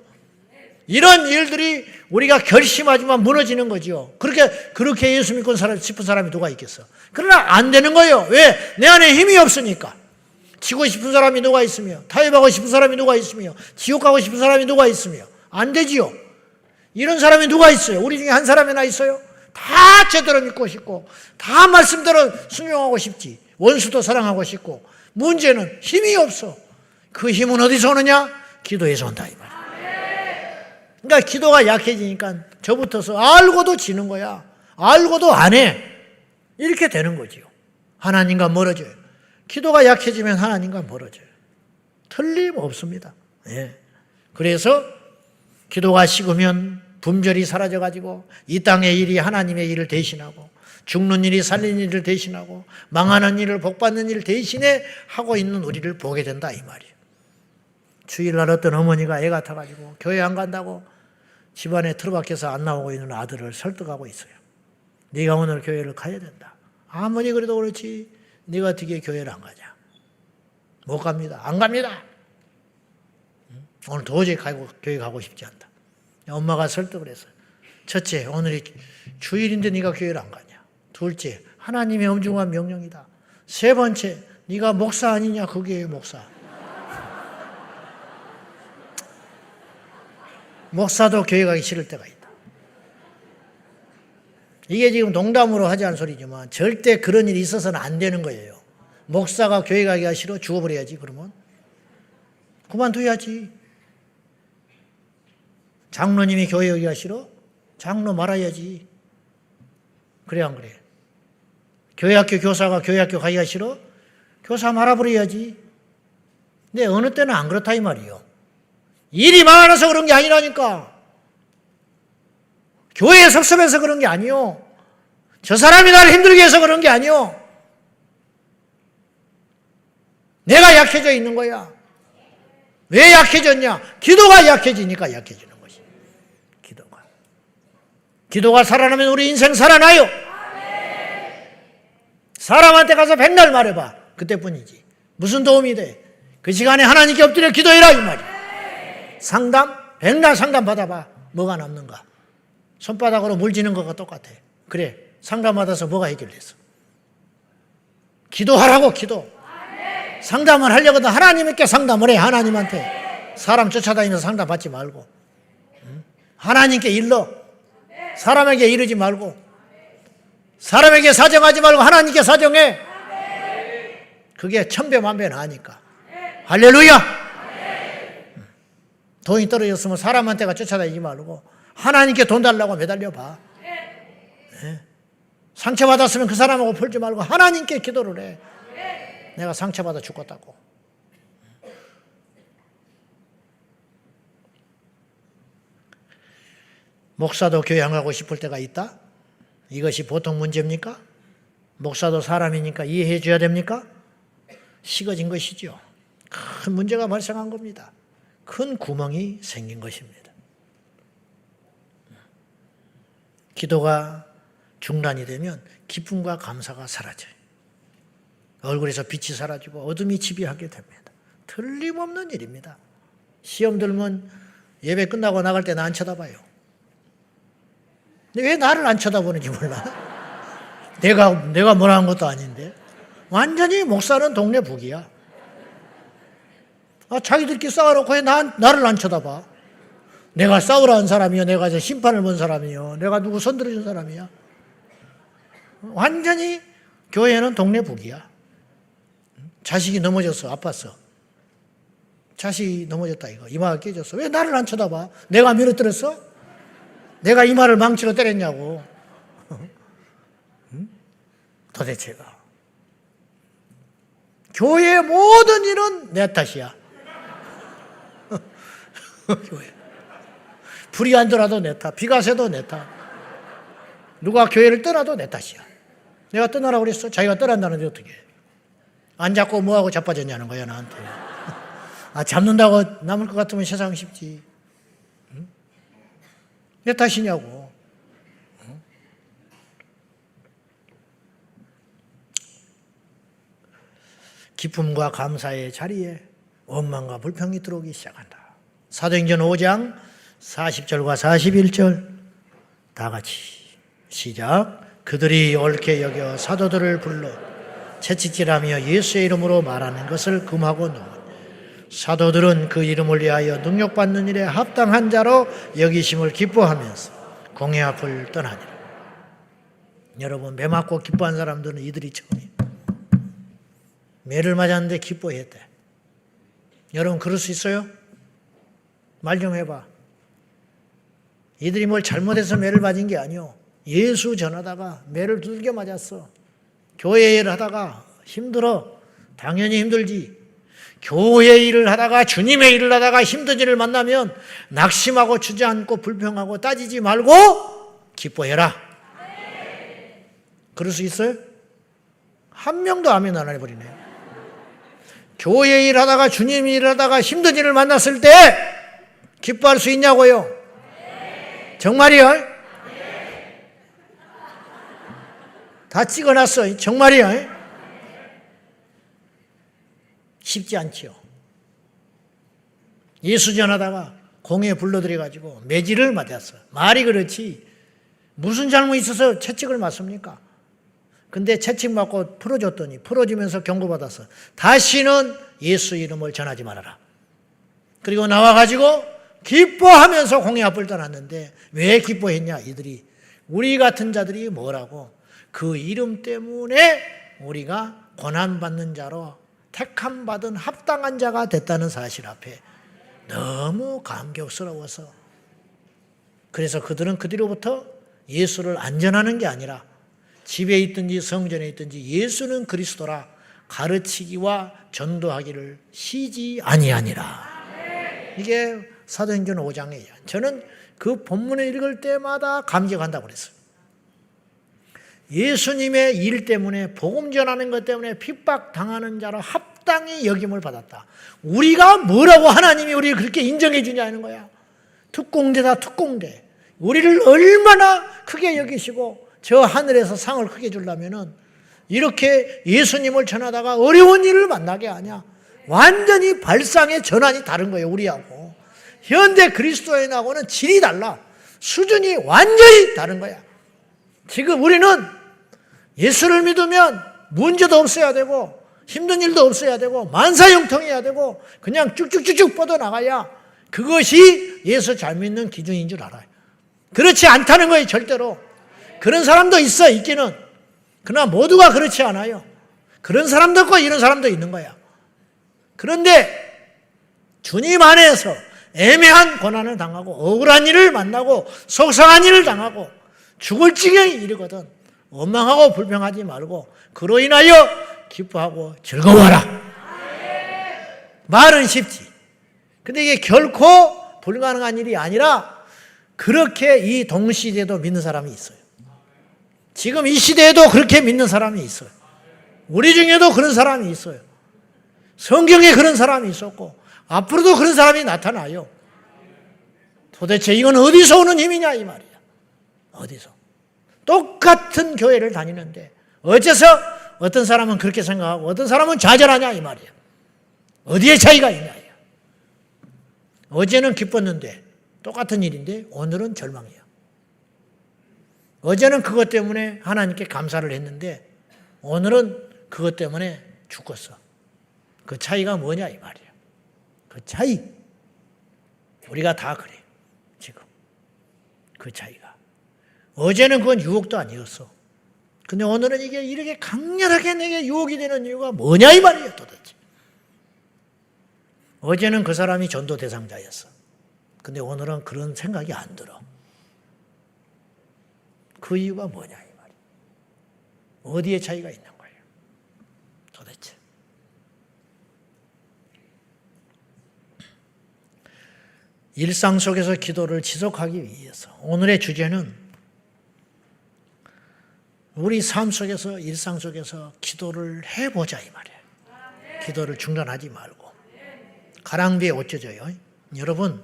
이런 일들이 우리가 결심하지만 무너지는 거죠. 그렇게 예수 믿고 싶은 사람이 누가 있겠어? 그러나 안 되는 거예요. 왜? 내 안에 힘이 없으니까. 지고 싶은 사람이 누가 있으며, 타협하고 싶은 사람이 누가 있으며, 지옥 가고 싶은 사람이 누가 있으며, 안 되지요. 이런 사람이 누가 있어요? 우리 중에 한 사람이나 있어요? 다 제대로 믿고 싶고, 다 말씀대로 순종하고 싶지. 원수도 사랑하고 싶고, 문제는 힘이 없어. 그 힘은 어디서 오느냐? 기도에서 온다 이 말이야. 그러니까 기도가 약해지니까 저부터서 알고도 지는 거야. 알고도 안 해. 이렇게 되는 거지요. 하나님과 멀어져요. 기도가 약해지면 하나님과 멀어져요. 틀림없습니다. 예. 그래서 기도가 식으면 분별이 사라져가지고 이 땅의 일이 하나님의 일을 대신하고 죽는 일이 살리는 일을 대신하고 망하는 일을 복받는 일을 대신에 하고 있는 우리를 보게 된다 이 말이에요. 주일날 어떤 어머니가 애 같아가지고 교회 안 간다고 집안에 틀어박혀서 안 나오고 있는 아들을 설득하고 있어요. 네가 오늘 교회를 가야 된다. 아무리 그래도 그렇지 네가 어떻게 교회를 안 가냐. 못 갑니다. 안 갑니다. 오늘 도저히 교회 가고 싶지 않다. 엄마가 설득을 했어요. 첫째, 오늘이 주일인데 네가 교회를 안 가냐. 둘째, 하나님의 엄중한 명령이다. 세 번째, 네가 목사 아니냐, 그 교회 목사. 목사도 교회 가기 싫을 때가 있다. 이게 지금 농담으로 하지 않은 소리지만 절대 그런 일이 있어서는 안 되는 거예요. 목사가 교회 가기가 싫어? 죽어버려야지. 그러면 그만둬야지. 장로님이 교회 가기가 싫어? 장로 말아야지. 그래 안 그래? 교회학교 교사가 교회학교 가기가 싫어? 교사 말아버려야지. 근데 어느 때는 안 그렇다 이 말이요. 일이 많아서 그런 게 아니라니까. 교회에 섭섭해서 그런 게 아니요. 저 사람이 나를 힘들게 해서 그런 게 아니요. 내가 약해져 있는 거야. 왜 약해졌냐? 기도가 약해지니까 약해지는 것이. 기도가 살아나면 우리 인생 살아나요. 사람한테 가서 백날 말해봐. 그때뿐이지. 무슨 도움이 돼? 그 시간에 하나님께 엎드려 기도해라 이 말이야. 상담? 백날 상담 받아봐. 뭐가 남는가? 손바닥으로 물 지는 것과 똑같아. 그래, 상담받아서 뭐가 해결됐어? 기도하라고. 기도. 상담을 하려거든 하나님께 상담을 해. 하나님한테. 사람 쫓아다니면서 상담 받지 말고. 하나님께 일러. 사람에게 이르지 말고. 사람에게 사정하지 말고 하나님께 사정해. 그게 천배만배 나으니까. 할렐루야. 돈이 떨어졌으면 사람한테가 쫓아다니지 말고 하나님께 돈 달라고 매달려 봐. 상처받았으면 그 사람하고 풀지 말고 하나님께 기도를 해. 내가 상처받아 죽었다고. 목사도 교회 안 가고 싶을 때가 있다? 이것이 보통 문제입니까? 목사도 사람이니까 이해해 줘야 됩니까? 식어진 것이죠. 큰 문제가 발생한 겁니다. 큰 구멍이 생긴 것입니다. 기도가 중단이 되면 기쁨과 감사가 사라져요. 얼굴에서 빛이 사라지고 어둠이 지배하게 됩니다. 틀림없는 일입니다. 시험 들면 예배 끝나고 나갈 때 나 안 쳐다봐요. 근데 왜 나를 안 쳐다보는지 몰라. 내가 뭐라 한 것도 아닌데. 완전히 목사는 동네 북이야. 자기들끼리 싸워놓고 왜 나를 안 쳐다봐. 내가 싸우라 한 사람이요. 내가 심판을 본 사람이요. 내가 누구 손들어준 사람이야. 완전히 교회는 동네 북이야. 자식이 넘어졌어. 아팠어. 자식이 넘어졌다 이거. 이마가 깨졌어. 왜 나를 안 쳐다봐? 내가 밀어뜨렸어? 내가 이마를 망치로 때렸냐고. 도대체가. 교회의 모든 일은 내 탓이야. 교회. 불이 안 들어도 내 탓. 비가 새도 내 탓. 누가 교회를 떠나도 내 탓이야. 내가 떠나라고 그랬어. 자기가 떠난다는데 어떻게 해. 안 잡고 뭐하고 자빠졌냐는 거야 나한테. 잡는다고 남을 것 같으면 세상 쉽지. 응? 내 탓이냐고. 응? 기쁨과 감사의 자리에 원망과 불평이 들어오기 시작한다. 사도행전 5장 40절과 41절 다 같이 시작. 그들이 옳게 여겨 사도들을 불러 채찍질하며 예수의 이름으로 말하는 것을 금하고 놓으니 사도들은 그 이름을 위하여 능력받는 일에 합당한 자로 여기심을 기뻐하면서 공회 앞을 떠나니라. 여러분, 매 맞고 기뻐한 사람들은 이들이 처음이에요. 매를 맞았는데 기뻐했대. 여러분 그럴 수 있어요? 말 좀 해봐. 이들이 뭘 잘못해서 매를 맞은 게 아니오. 예수 전하다가 매를 두들겨 맞았어. 교회 일을 하다가 힘들어. 당연히 힘들지. 교회 일을 하다가 주님의 일을 하다가 힘든 일을 만나면 낙심하고 주저앉고 불평하고 따지지 말고 기뻐해라. 그럴 수 있어요? 한 명도 아멘 안 해버리네. 교회 일을 하다가 주님 일을 하다가 힘든 일을 만났을 때 기뻐할 수 있냐고요? 정말이요? 다 찍어놨어. 정말이요? 쉽지 않지요. 예수 전하다가 공회에 불러들여가지고 매질을 맞았어. 말이 그렇지 무슨 잘못 있어서 채찍을 맞습니까? 근데 채찍 맞고 풀어줬더니 풀어주면서 경고받아서 다시는 예수 이름을 전하지 말아라. 그리고 나와가지고 기뻐하면서 공의 앞을 떠났는데 왜 기뻐했냐? 이들이 우리 같은 자들이 뭐라고? 그 이름 때문에 우리가 고난받는 자로 택함받은 합당한 자가 됐다는 사실 앞에 너무 감격스러워서 그래서 그들은 그 뒤로부터 예수를 안전하는 게 아니라 집에 있든지 성전에 있든지 예수는 그리스도라 가르치기와 전도하기를 쉬지 아니하니라. 이게 사도행전 5장이에요. 저는 그 본문을 읽을 때마다 감격한다고 그랬어요. 예수님의 일 때문에 복음 전하는 것 때문에 핍박당하는 자로 합당히 여김을 받았다. 우리가 뭐라고 하나님이 우리를 그렇게 인정해 주냐는 거야. 특공대다 특공대. 우리를 얼마나 크게 여기시고 저 하늘에서 상을 크게 주려면은 이렇게 예수님을 전하다가 어려운 일을 만나게 하냐. 완전히 발상의 전환이 다른 거예요. 우리하고. 현대 그리스도인하고는 질이 달라. 수준이 완전히 다른 거야. 지금 우리는 예수를 믿으면 문제도 없어야 되고 힘든 일도 없어야 되고 만사형통해야 되고 그냥 쭉쭉쭉쭉 뻗어나가야 그것이 예수 잘 믿는 기준인 줄 알아요. 그렇지 않다는 거예요. 절대로. 그런 사람도 있어 있기는. 그러나 모두가 그렇지 않아요. 그런 사람도 있고 이런 사람도 있는 거야. 그런데 주님 안에서 애매한 고난을 당하고 억울한 일을 만나고 속상한 일을 당하고 죽을 지경에 이르거든 원망하고 불평하지 말고 그로 인하여 기뻐하고 즐거워하라. 말은 쉽지. 근데 이게 결코 불가능한 일이 아니라 그렇게 이 동시대에도 믿는 사람이 있어요. 지금 이 시대에도 그렇게 믿는 사람이 있어요. 우리 중에도 그런 사람이 있어요. 성경에 그런 사람이 있었고 앞으로도 그런 사람이 나타나요. 도대체 이건 어디서 오는 힘이냐 이 말이야. 어디서. 똑같은 교회를 다니는데 어째서 어떤 사람은 그렇게 생각하고 어떤 사람은 좌절하냐 이 말이야. 어디에 차이가 있냐. 어제는 기뻤는데 똑같은 일인데 오늘은 절망이야. 어제는 그것 때문에 하나님께 감사를 했는데 오늘은 그것 때문에 죽었어. 그 차이가 뭐냐 이 말이야. 그 차이. 우리가 다 그래. 지금. 그 차이가. 어제는 그건 유혹도 아니었어. 근데 오늘은 이게 이렇게 강렬하게 내게 유혹이 되는 이유가 뭐냐 이 말이에요 도대체. 어제는 그 사람이 전도 대상자였어. 근데 오늘은 그런 생각이 안 들어. 그 이유가 뭐냐 이 말이에요. 어디에 차이가 있는 거예요. 도대체. 일상 속에서 기도를 지속하기 위해서 오늘의 주제는 우리 삶 속에서 일상 속에서 기도를 해보자 이 말이에요. 기도를 중단하지 말고. 가랑비에 옷 젖어요. 여러분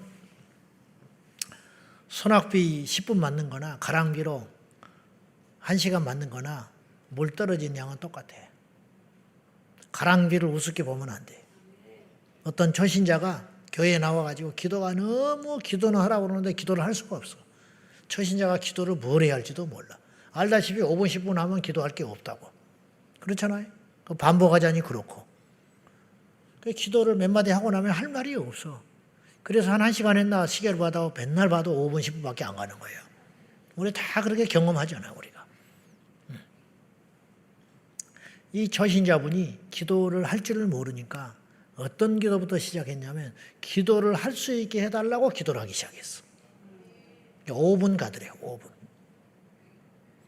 소낙비 10분 맞는 거나 가랑비로 1시간 맞는 거나 물 떨어진 양은 똑같아. 가랑비를 우습게 보면 안 돼. 어떤 초신자가 교회에 나와가지고 기도가 너무 기도는 하라고 그러는데 기도를 할 수가 없어. 초신자가 기도를 뭘 해야 할지도 몰라. 알다시피 5분 10분 하면 기도할 게 없다고. 그렇잖아요. 반복하자니 그렇고. 기도를 몇 마디 하고 나면 할 말이 없어. 그래서 한 1시간 했나 시계를 봐도 맨날 봐도 5분 10분밖에 안 가는 거예요. 우리 다 그렇게 경험하잖아 우리가. 이 초신자분이 기도를 할 줄을 모르니까 어떤 기도부터 시작했냐면 기도를 할 수 있게 해달라고 기도를 하기 시작했어. 5분 가더래.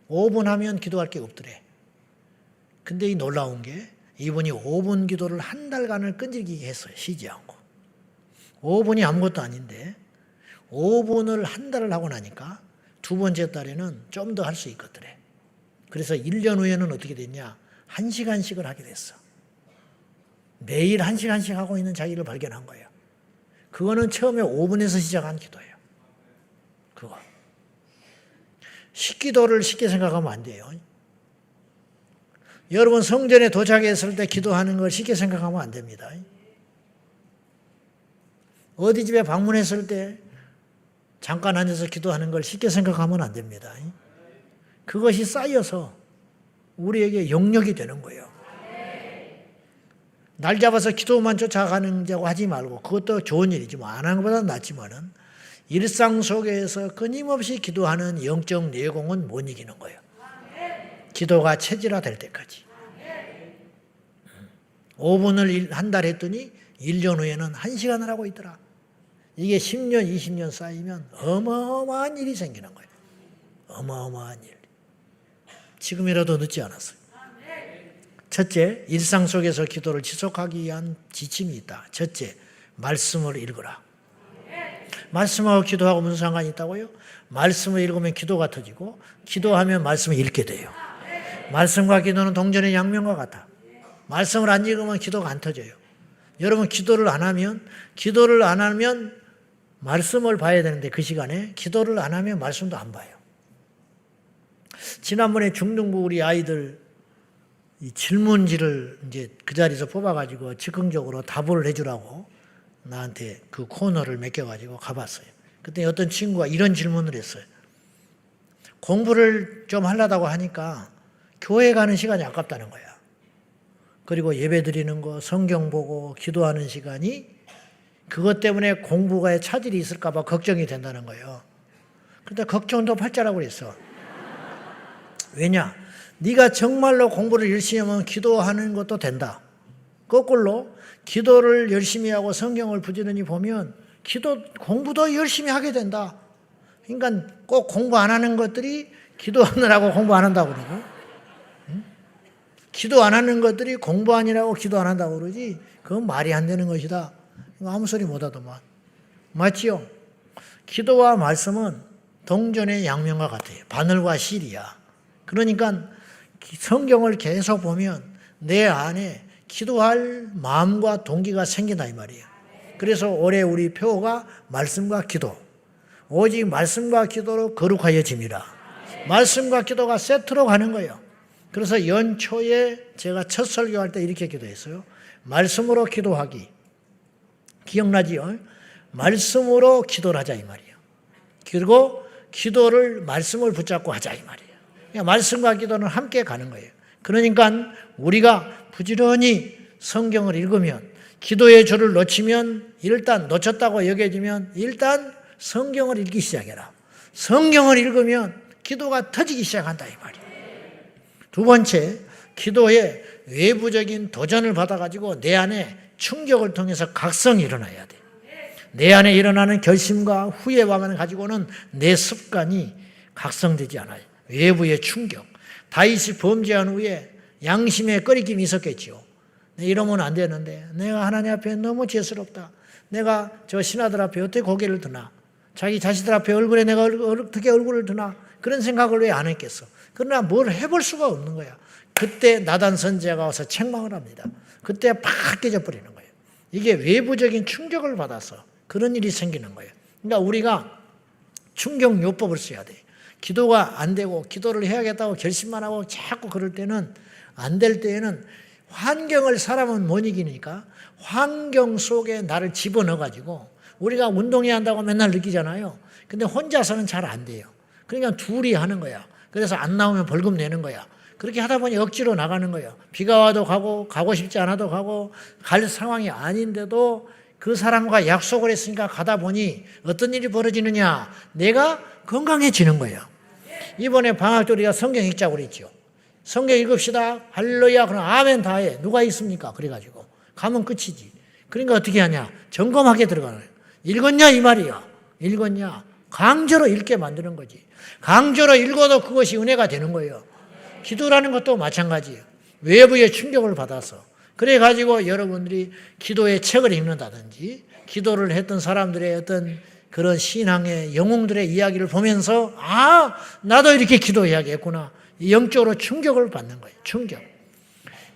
5분 하면 기도할 게 없더래. 근데 이 놀라운 게 이분이 5분 기도를 한 달간을 끈질기게 했어요. 쉬지 않고. 5분이 아무것도 아닌데 5분을 한 달을 하고 나니까 두 번째 달에는 좀 더 할 수 있거든요. 그래서 1년 후에는 어떻게 됐냐. 1시간씩을 하게 됐어. 매일 1시간씩 하고 있는 자기를 발견한 거예요. 그거는 처음에 5분에서 시작한 기도예요. 그거. 식기도를 쉽게 생각하면 안 돼요. 여러분 성전에 도착했을 때 기도하는 걸 쉽게 생각하면 안 됩니다. 어디 집에 방문했을 때 잠깐 앉아서 기도하는 걸 쉽게 생각하면 안 됩니다. 그것이 쌓여서 우리에게 영역이 되는 거예요. 날 잡아서 기도만 쫓아가는 자고 하지 말고, 그것도 좋은 일이지 뭐, 안 하는 것보다 낫지만은 일상 속에서 끊임없이 기도하는 영적 내공은 못 이기는 거예요. 기도가 체질화 될 때까지. 5분을 한 달 했더니 1년 후에는 1시간을 하고 있더라. 이게 10년, 20년 쌓이면 어마어마한 일이 생기는 거예요. 어마어마한 일. 지금이라도 늦지 않았어요. 첫째, 일상 속에서 기도를 지속하기 위한 지침이 있다. 첫째, 말씀을 읽으라. 말씀하고 기도하고 무슨 상관이 있다고요? 말씀을 읽으면 기도가 터지고, 기도하면 말씀을 읽게 돼요. 말씀과 기도는 동전의 양면과 같아. 말씀을 안 읽으면 기도가 안 터져요. 여러분, 기도를 안 하면 말씀을 봐야 되는데, 그 시간에 기도를 안 하면 말씀도 안 봐요. 지난번에 중등부 우리 아이들 이 질문지를 이제 그 자리에서 뽑아가지고 즉흥적으로 답을 해주라고 나한테 그 코너를 맡겨가지고 가봤어요. 그때 어떤 친구가 이런 질문을 했어요. 공부를 좀 하려다고 하니까 교회 가는 시간이 아깝다는 거야. 그리고 예배 드리는 거, 성경 보고 기도하는 시간이 그것 때문에 공부가에 차질이 있을까 봐 걱정이 된다는 거예요. 그런데 걱정도 팔자라고 그랬어. 왜냐? 네가 정말로 공부를 열심히 하면 기도하는 것도 된다. 거꾸로 기도를 열심히 하고 성경을 부지런히 보면 공부도 열심히 하게 된다. 그러니까 꼭 공부 안 하는 것들이 기도하느라고 공부 안 한다고 그러고, 기도 안 하는 것들이 공부 아니라고 기도 안 한다고 그러지, 그건 말이 안 되는 것이다. 아무 소리 못 하더만. 맞지요? 기도와 말씀은 동전의 양면과 같아요. 바늘과 실이야. 그러니까 성경을 계속 보면 내 안에 기도할 마음과 동기가 생긴다 이 말이에요. 그래서 올해 우리 표어가 말씀과 기도. 오직 말씀과 기도로 거룩하여짐이라. 말씀과 기도가 세트로 가는 거예요. 그래서 연초에 제가 첫 설교할 때 이렇게 기도했어요. 말씀으로 기도하기. 기억나지요? 말씀으로 기도를 하자 이 말이에요. 그리고 기도를 말씀을 붙잡고 하자 이 말이에요. 그러니까 말씀과 기도는 함께 가는 거예요. 그러니까 우리가 부지런히 성경을 읽으면, 기도의 줄을 놓치면, 일단 놓쳤다고 여겨지면 일단 성경을 읽기 시작해라. 성경을 읽으면 기도가 터지기 시작한다 이 말이에요. 두 번째, 기도에 외부적인 도전을 받아가지고 내 안에 충격을 통해서 각성이 일어나야 돼. 내 안에 일어나는 결심과 후회감을 가지고는 내 습관이 각성되지 않아요. 외부의 충격. 다윗이 범죄한 후에 양심의 꺼리낌이 있었겠지요. 이러면 안 되는데, 내가 하나님 앞에 너무 죄스럽다. 내가 저 신하들 앞에 어떻게 고개를 드나. 자기 자식들 앞에 얼굴에 내가 어떻게 얼굴을 드나. 그런 생각을 왜 안 했겠어. 그러나 뭘 해볼 수가 없는 거야. 그때 나단 선지자가 와서 책망을 합니다. 그때 팍 깨져버리는 거예요. 이게 외부적인 충격을 받아서 그런 일이 생기는 거예요. 그러니까 우리가 충격요법을 써야 돼요. 기도가 안 되고 기도를 해야겠다고 결심만 하고 자꾸 그럴 때는, 안 될 때에는 환경을 사람은 못 이기니까 환경 속에 나를 집어넣어가지고, 우리가 운동해야 한다고 맨날 느끼잖아요. 근데 혼자서는 잘 안 돼요. 그러니까 둘이 하는 거야. 그래서 안 나오면 벌금 내는 거야. 그렇게 하다 보니 억지로 나가는 거예요. 비가 와도 가고 싶지 않아도 가고, 갈 상황이 아닌데도 그 사람과 약속을 했으니까 가다 보니 어떤 일이 벌어지느냐? 내가 건강해지는 거예요. 이번에 방학 때 우리가 성경 읽자고 그랬죠. 성경 읽읍시다. 할렐루야. 그럼 아멘 다 해. 누가 있습니까? 그래가지고 가면 끝이지. 그러니까 어떻게 하냐? 점검하게 들어가는 거예요. 읽었냐 이 말이야. 읽었냐? 강제로 읽게 만드는 거지. 강제로 읽어도 그것이 은혜가 되는 거예요. 기도라는 것도 마찬가지예요. 외부의 충격을 받아서. 그래가지고 여러분들이 기도의 책을 읽는다든지, 기도를 했던 사람들의 어떤 그런 신앙의 영웅들의 이야기를 보면서, 나도 이렇게 기도해야겠구나. 영적으로 충격을 받는 거예요. 충격.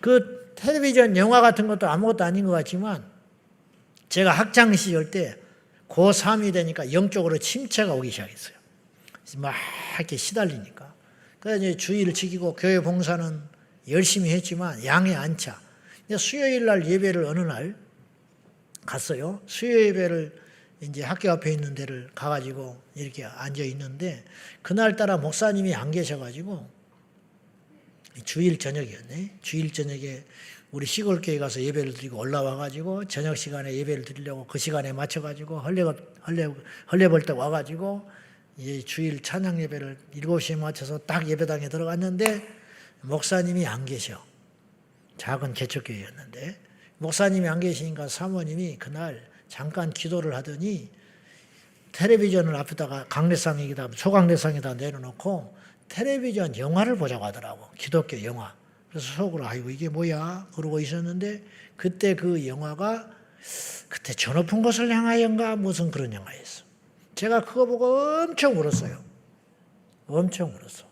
그 텔레비전 영화 같은 것도 아무것도 아닌 것 같지만, 제가 학창 시절 때 고3이 되니까 영적으로 침체가 오기 시작했어요. 막 이렇게 시달리니까. 그래서 이제 주의를 지키고 교회 봉사는 열심히 했지만 양에 안 차. 수요일 날 예배를 어느 날 갔어요. 수요 예배를 이제 학교 앞에 있는 데를 가가지고 이렇게 앉아 있는데 그날따라 목사님이 안 계셔가지고 주일 저녁이었네. 주일 저녁에 우리 시골교회 가서 예배를 드리고 올라와가지고 저녁 시간에 예배를 드리려고 그 시간에 맞춰가지고 헐레벌떡 와가지고 이제 주일 찬양 예배를 7시에 맞춰서 딱 예배당에 들어갔는데 목사님이 안 계셔. 작은 개척교회였는데 목사님이 안 계시니까 사모님이 그날 잠깐 기도를 하더니 텔레비전을 앞에다가 강례상에다 소강례상에다 내려놓고 텔레비전 영화를 보자고 하더라고. 기독교 영화. 그래서 속으로 아이고 이게 뭐야 그러고 있었는데 그때 그 영화가 그때 저 높은 곳을 향하여인가 무슨 그런 영화였어. 제가 그거 보고 엄청 울었어요. 엄청 울었어.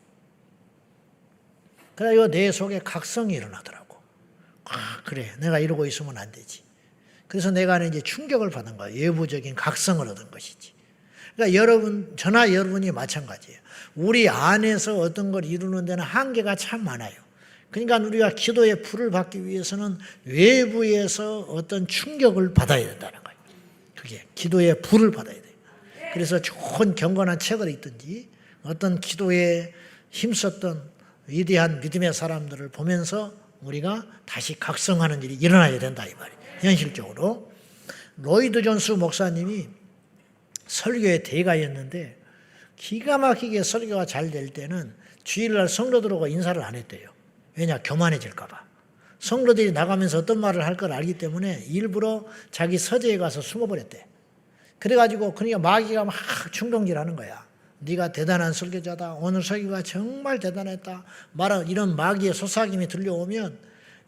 그래서 내 속에 각성이 일어나더라고. 아 그래 내가 이러고 있으면 안 되지. 그래서 내가 이제 충격을 받은 거야. 외부적인 각성을 얻은 것이지. 그러니까 여러분 저나 여러분이 마찬가지예요. 우리 안에서 어떤 걸 이루는 데는 한계가 참 많아요. 그러니까 우리가 기도의 불을 받기 위해서는 외부에서 어떤 충격을 받아야 된다는 거예요. 그게 기도의 불을 받아야 돼요. 그래서 좋은 경건한 책을 읽든지 어떤 기도에 힘썼던 위대한 믿음의 사람들을 보면서 우리가 다시 각성하는 일이 일어나야 된다 이 말이에요. 현실적으로. 로이드 존스 목사님이 설교의 대가였는데 기가 막히게 설교가 잘 될 때는 주일날 성도들하고 인사를 안 했대요. 왜냐? 교만해질까 봐. 성도들이 나가면서 어떤 말을 할 걸 알기 때문에 일부러 자기 서재에 가서 숨어버렸대. 그래가지고 그러니까 마귀가 막 충동질하는 거야. 네가 대단한 설교자다. 오늘 설교가 정말 대단했다. 이런 마귀의 속삭임이 들려오면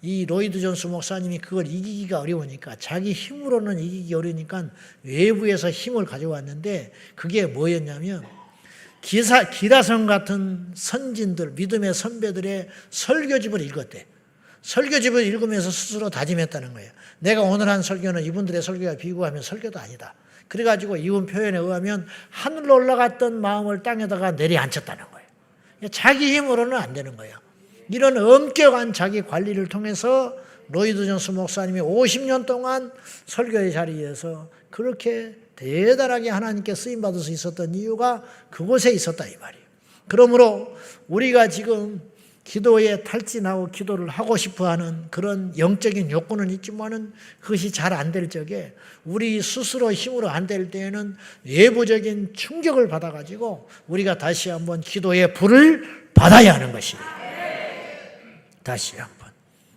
이 로이드 존스 목사님이 그걸 이기기가 어려우니까 자기 힘으로는 이기기 어려우니까 외부에서 힘을 가져왔는데 그게 뭐였냐면 기라성 같은 선진들, 믿음의 선배들의 설교집을 읽었대. 설교집을 읽으면서 스스로 다짐했다는 거예요. 내가 오늘 한 설교는 이분들의 설교와 비교하면 설교도 아니다. 그래가지고 이분 표현에 의하면 하늘로 올라갔던 마음을 땅에다가 내려앉혔다는 거예요. 자기 힘으로는 안 되는 거예요. 이런 엄격한 자기 관리를 통해서 로이드 존스 목사님이 50년 동안 설교의 자리에서 그렇게 대단하게 하나님께 쓰임받을 수 있었던 이유가 그곳에 있었다 이 말이에요. 그러므로 우리가 지금 기도에 탈진하고 기도를 하고 싶어하는 그런 영적인 욕구는 있지만은 그것이 잘 안 될 적에 우리 스스로 힘으로 안 될 때에는 외부적인 충격을 받아가지고 우리가 다시 한번 기도의 불을 받아야 하는 것이에요. 다시 한번.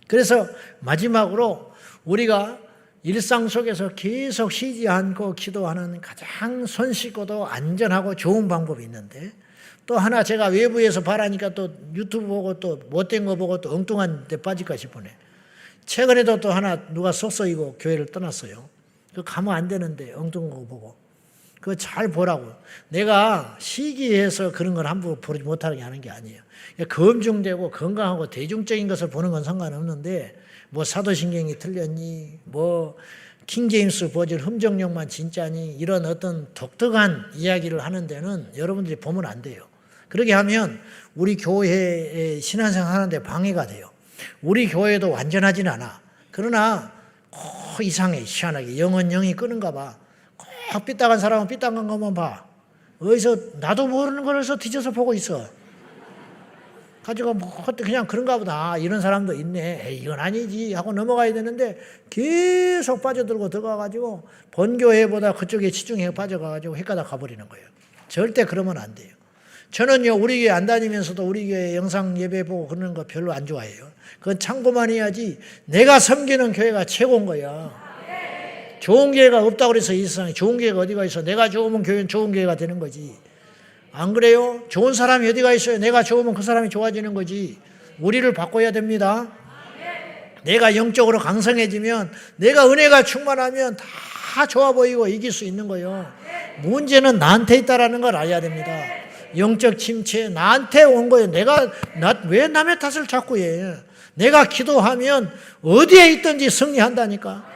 그래서 마지막으로 우리가 일상 속에서 계속 쉬지 않고 기도하는 가장 손쉽고도 안전하고 좋은 방법이 있는데 또 하나 제가 외부에서 바라니까 또 유튜브 보고 또 못된 거 보고 또 엉뚱한 데 빠질까 싶으네. 최근에도 또 하나 누가 속썩이고 교회를 떠났어요. 그거 가면 안 되는데 엉뚱한 거 보고. 그거 잘 보라고. 내가 시기해서 그런 걸 함부로 보지 못하게 하는 게 아니에요. 검증되고 건강하고 대중적인 것을 보는 건 상관없는데 뭐 사도신경이 틀렸니 뭐 킹제임스 버전 흠정령만 진짜니 이런 어떤 독특한 이야기를 하는 데는 여러분들이 보면 안 돼요. 그렇게 하면 우리 교회의 신앙생활 하는데 방해가 돼요. 우리 교회도 완전하진 않아. 그러나 이상해. 희한하게 영은 영이 끄는가 봐. 꼭 삐딱한 사람은 삐딱한 것만 봐. 어디서 나도 모르는 거라서 뒤져서 보고 있어. 가지고 뭐 그냥 그런가 보다. 이런 사람도 있네. 에이, 이건 아니지 하고 넘어가야 되는데 계속 빠져들고 들어가가지고 본교회보다 그쪽에 치중해 빠져가가지고 헷가다 가버리는 거예요. 절대 그러면 안 돼요. 저는요 우리 교회 안 다니면서도 우리 교회 영상 예배 보고 그러는 거 별로 안 좋아해요. 그건 참고만 해야지 내가 섬기는 교회가 최고인 거야. 좋은 교회가 없다고 그래서 이 세상에 좋은 교회가 어디가 있어. 내가 좋으면 교회는 좋은 교회가 되는 거지. 안 그래요? 좋은 사람이 어디가 있어요? 내가 좋으면 그 사람이 좋아지는 거지. 우리를 바꿔야 됩니다. 내가 영적으로 강성해지면 내가 은혜가 충만하면 다 좋아 보이고 이길 수 있는 거예요. 문제는 나한테 있다라는 걸 알아야 됩니다. 영적 침체 나한테 온 거예요. 왜 남의 탓을 자꾸 해. 내가 기도하면 어디에 있든지 승리한다니까.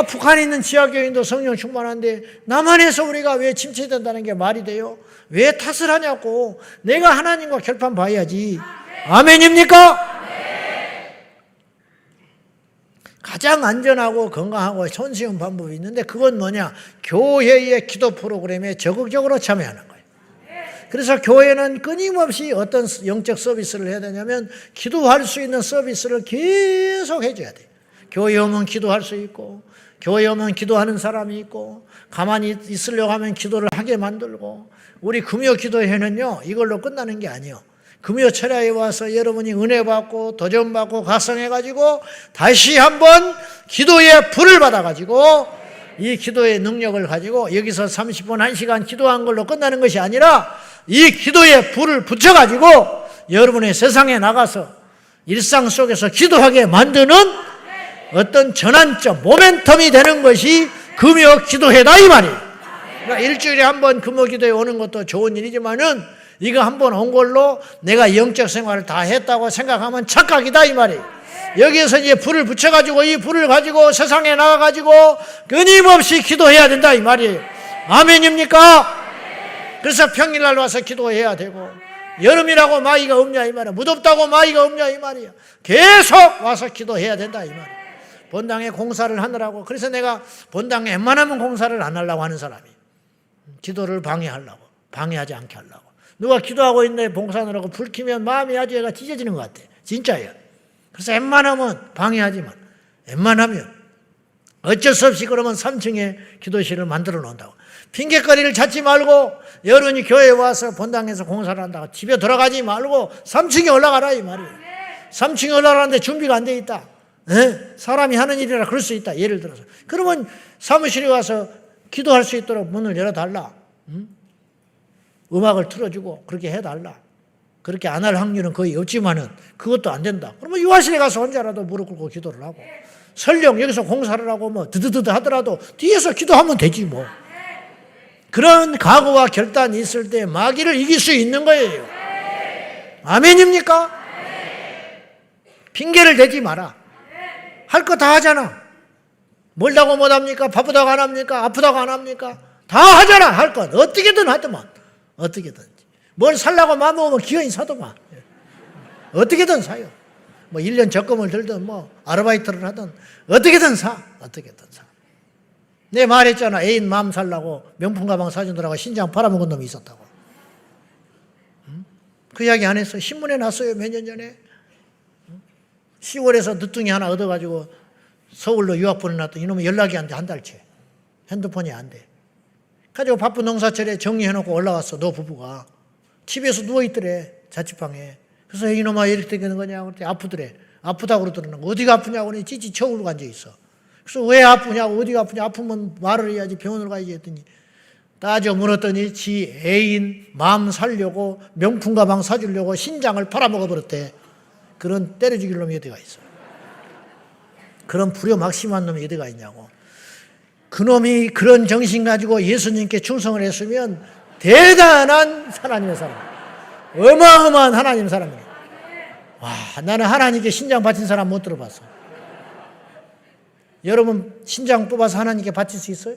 북한에 있는 지하교인도 성령 충만한데 남한에서 우리가 왜 침체된다는 게 말이 돼요? 왜 탓을 하냐고. 내가 하나님과 결판 봐야지. 아멘입니까? 가장 안전하고 건강하고 손쉬운 방법이 있는데 그건 뭐냐? 교회의 기도 프로그램에 적극적으로 참여하는 거예요. 그래서 교회는 끊임없이 어떤 영적 서비스를 해야 되냐면 기도할 수 있는 서비스를 계속 해줘야 돼요. 교회 오면 기도할 수 있고, 교회 오면 기도하는 사람이 있고, 가만히 있으려고 하면 기도를 하게 만들고, 우리 금요 기도회는요 이걸로 끝나는 게 아니에요. 금요 철야에 와서 여러분이 은혜 받고 도전 받고 각성해가지고 다시 한번 기도의 불을 받아가지고 이 기도의 능력을 가지고 여기서 30분 1시간 기도한 걸로 끝나는 것이 아니라 이 기도의 불을 붙여가지고 여러분의 세상에 나가서 일상 속에서 기도하게 만드는 어떤 전환점, 모멘텀이 되는 것이 금요 기도회다 이 말이에요. 그러니까 일주일에 한 번 금요 기도회 오는 것도 좋은 일이지만은 이거 한 번 온 걸로 내가 영적 생활을 다 했다고 생각하면 착각이다 이 말이에요. 여기에서 이제 불을 붙여가지고 이 불을 가지고 세상에 나가가지고 끊임없이 기도해야 된다 이 말이에요. 아멘입니까? 그래서 평일날 와서 기도해야 되고, 여름이라고 마이가 없냐 이 말이야. 무덥다고 마이가 없냐 이 말이야. 계속 와서 기도해야 된다 이 말이야. 본당에 공사를 하느라고. 그래서 내가 본당에 웬만하면 공사를 안 하려고 하는 사람이, 기도를 방해하려고, 방해하지 않게 하려고. 누가 기도하고 있는데 봉사하느라고 불 켜면 마음이 아주 애가 찢어지는 것 같아. 진짜예요. 그래서 웬만하면 방해하지만, 웬만하면 어쩔 수 없이 그러면 3층에 기도실을 만들어 놓는다고. 핑계거리를 찾지 말고 여러분이 교회에 와서 본당에서 공사를 한다고 집에 들어가지 말고 3층에 올라가라 이 말이에요. 3층에 올라가는데 준비가 안 돼 있다. 사람이 하는 일이라 그럴 수 있다. 예를 들어서. 그러면 사무실에 와서 기도할 수 있도록 문을 열어달라. 음악을 틀어주고 그렇게 해달라. 그렇게 안 할 확률은 거의 없지만은 그것도 안 된다. 그러면 유아실에 가서 혼자라도 무릎 꿇고 기도를 하고, 설령 여기서 공사를 하고 뭐 드드드드 하더라도 뒤에서 기도하면 되지 뭐. 그런 각오와 결단이 있을 때 마귀를 이길 수 있는 거예요. 아멘입니까? 핑계를 대지 마라. 할 거 다 하잖아. 멀다고 못합니까? 바쁘다고 안 합니까? 아프다고 안 합니까? 다 하잖아. 할 건 어떻게든 하더만. 어떻게든지. 뭘 살라고 마음먹으면 기어이 사더만. 어떻게든 사요. 뭐 1년 적금을 들든 뭐 아르바이트를 하든 어떻게든 사. 어떻게든 사. 내 말했잖아. 애인 마음 살라고 명품 가방 사주느라고 신장 팔아먹은 놈이 있었다고. 그 이야기 안 했어. 신문에 났어요. 몇 년 전에. 10월에서 늦둥이 하나 얻어가지고 서울로 유학 보내놨더니 이놈이 연락이 안 돼. 한 달째. 핸드폰이 안 돼. 가지고 바쁜 농사철에 정리해놓고 올라왔어. 너 부부가. 집에서 누워있더래. 자취방에. 그래서 이놈아 이렇게 되는 거냐? 그랬더니 아프더래. 아프다고 그러더라는 거. 어디가 아프냐고 그러니 찌찌 쳐울고 앉아있어. 그래서 왜 아프냐고, 어디가 아프냐? 아프면 말을 해야지, 병원을 가야지 했더니 따져 물었더니 지 애인 마음 살려고 명품 가방 사주려고 신장을 팔아먹어버렸대. 그런 때려죽일 놈이 어디가 있어. 그런 불효막심한 놈이 어디가 있냐고. 그놈이 그런 정신 가지고 예수님께 충성을 했으면 대단한 하나님의 사람, 어마어마한 하나님의 사람이네. 와, 나는 하나님께 신장 바친 사람 못 들어봤어. 여러분 신장 뽑아서 하나님께 바칠 수 있어요?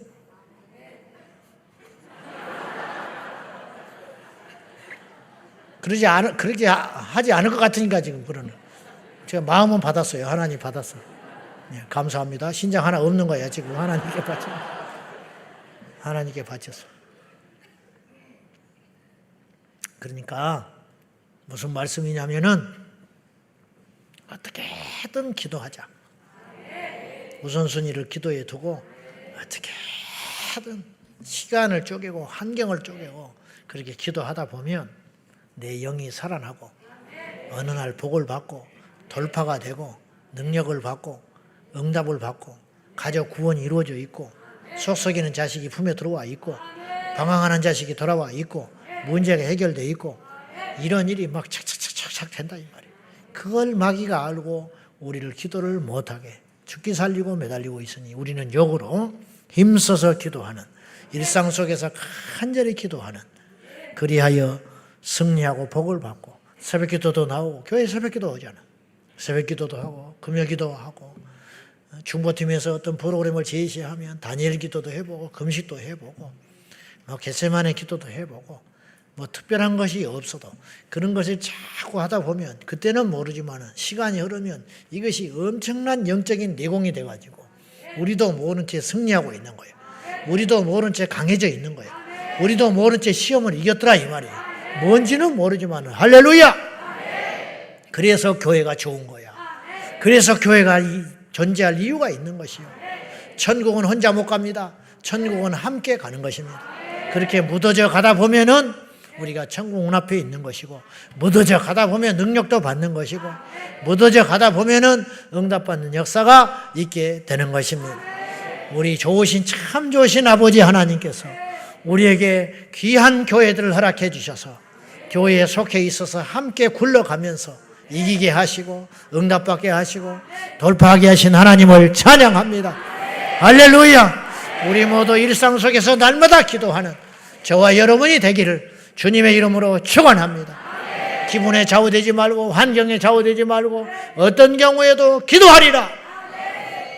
그렇게 하지 않을 것 같으니까 지금 그러는. 제가 마음은 받았어요. 하나님 받았어요. 네, 감사합니다. 신장 하나 없는 거야 지금. 하나님께 바쳐. 하나님께 바쳤어. 그러니까 무슨 말씀이냐면은 어떻게든 기도하자. 우선순위를 기도에 두고 어떻게든 시간을 쪼개고 환경을 쪼개고 그렇게 기도하다 보면 내 영이 살아나고 어느 날 복을 받고 돌파가 되고 능력을 받고 응답을 받고 가족 구원이 이루어져 있고 속썩이는 자식이 품에 들어와 있고 방황하는 자식이 돌아와 있고 문제가 해결돼 있고 이런 일이 막 착착착착 된다 이 말이에요. 그걸 마귀가 알고 우리를 기도를 못하게 죽기 살리고 매달리고 있으니 우리는 역으로 힘써서 기도하는, 일상 속에서 간절히 기도하는, 그리하여 승리하고 복을 받고 새벽 기도도 나오고, 교회 새벽 기도 오잖아. 새벽 기도도 하고 금요 기도 하고 중보팀에서 어떤 프로그램을 제시하면 다니엘 기도도 해보고 금식도 해보고 겟세마네 기도도 해보고 뭐 특별한 것이 없어도 그런 것을 자꾸 하다 보면 그때는 모르지만 시간이 흐르면 이것이 엄청난 영적인 내공이 돼가지고 우리도 모른 채 승리하고 있는 거예요. 우리도 모른 채 강해져 있는 거예요. 우리도 모른 채 시험을 이겼더라 이 말이에요. 뭔지는 모르지만 할렐루야. 그래서 교회가 좋은 거야. 그래서 교회가 존재할 이유가 있는 것이요. 천국은 혼자 못 갑니다. 천국은 함께 가는 것입니다. 그렇게 묻어져 가다 보면은 우리가 천국 문 앞에 있는 것이고, 묻어져 가다 보면 능력도 받는 것이고, 묻어져 가다 보면은 응답받는 역사가 있게 되는 것입니다. 우리 좋으신 참 좋으신 아버지 하나님께서 우리에게 귀한 교회들을 허락해 주셔서 교회에 속해 있어서 함께 굴러가면서 이기게 하시고 응답받게 하시고 돌파하게 하신 하나님을 찬양합니다. 할렐루야. 우리 모두 일상 속에서 날마다 기도하는 저와 여러분이 되기를 주님의 이름으로 축원합니다. 기분에 좌우되지 말고 환경에 좌우되지 말고 어떤 경우에도 기도하리라.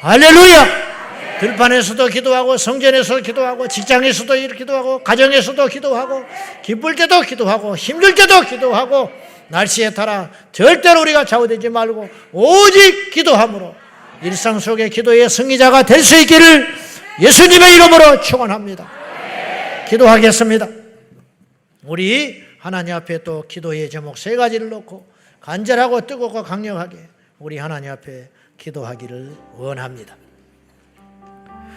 할렐루야. 들판에서도 기도하고 성전에서도 기도하고 직장에서도 기도하고 가정에서도 기도하고 기쁠 때도 기도하고 힘들 때도 기도하고 날씨에 따라 절대로 우리가 좌우되지 말고 오직 기도함으로 일상 속의 기도의 승리자가 될 수 있기를 예수님의 이름으로 축원합니다. 기도하겠습니다. 우리 하나님 앞에 또 기도의 제목 3가지를 놓고 간절하고 뜨겁고 강력하게 우리 하나님 앞에 기도하기를 원합니다.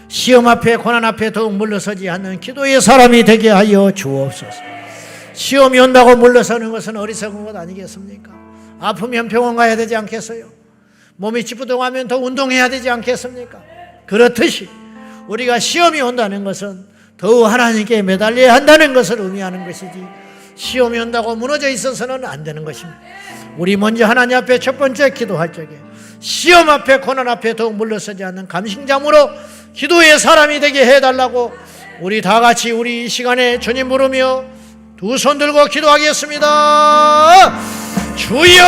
시험 앞에 고난 앞에 더욱 물러서지 않는 기도의 사람이 되게 하여 주옵소서. 시험이 온다고 물러서는 것은 어리석은 것 아니겠습니까? 아프면 병원 가야 되지 않겠어요? 몸이 찌뿌둥하면 더 운동해야 되지 않겠습니까? 그렇듯이 우리가 시험이 온다는 것은 더욱 하나님께 매달려야 한다는 것을 의미하는 것이지 시험이 온다고 무너져 있어서는 안 되는 것입니다. 우리 먼저 하나님 앞에 첫 번째 기도할 적에 시험 앞에 고난 앞에 더욱 물러서지 않는 감신자무로 기도의 사람이 되게 해달라고 우리 다 같이 우리 이 시간에 주님 부르며 두 손 들고 기도하겠습니다. 주여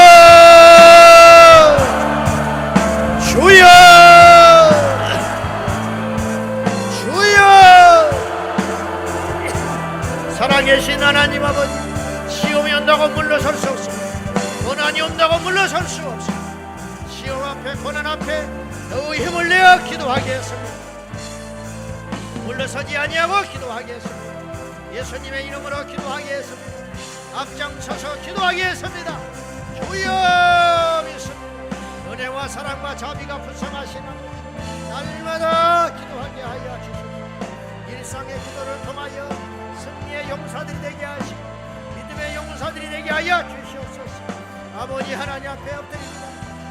주여 주여. 살아계신 하나님 아버지, 시험이 온다고 물러설 수 없습니다. 고난이 온다고 물러설 수 없습니다. 시험 앞에 고난 앞에 더욱 힘을 내어 기도하겠습니다. 물러서지 아니하고 기도하겠습니다. 예수님의 이름으로 기도하겠습니다. 앞장서서 기도하겠습니다. 주여 믿습니다. 은혜와 사랑과 자비가 풍성하신 아버지, 날마다 기도하게 하여 주시옵소서. 일상의 기도를 통하여 승리의 용사들이 되게 하시고 믿음의 용사들이 되게 하여 주시옵소서. 아버지 하나님 앞에 엎드립니다.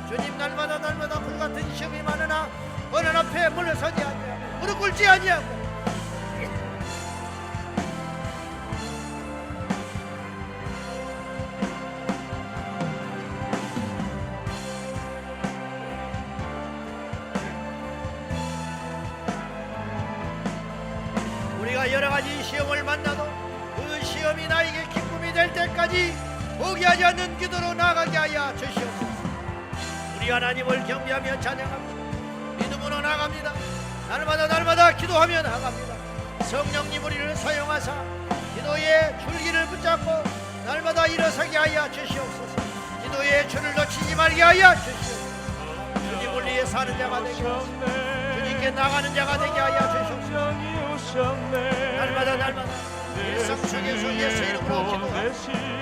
주님, 날마다 불같은 시험이 많으나 고난 앞에 물러서지 아니하고 무릎 꿇지 아니하고 우리가 여러가지 시험을 만나도 그 시험이 나에게 기쁨이 될 때까지 포기하지 않는 기도로 나아가게 하여 주시옵소서. 우리 하나님을 경배하며 찬양합니다. 믿음으로 나갑니다. 날마다 기도하며 나갑니다. 성령님 우리를 사용하사 기도의 줄기를 붙잡고 날마다 일어서게 하여 주시옵소서. 기도의 줄을 놓치지 말게 하여 주시옵소서. 주님을 위해 사는 자가 되게 하시옵소서. 주님께 나가는 자가 되게 하여 주시옵소서. 날마다 일상 속에서 예수 이름으로 기도하고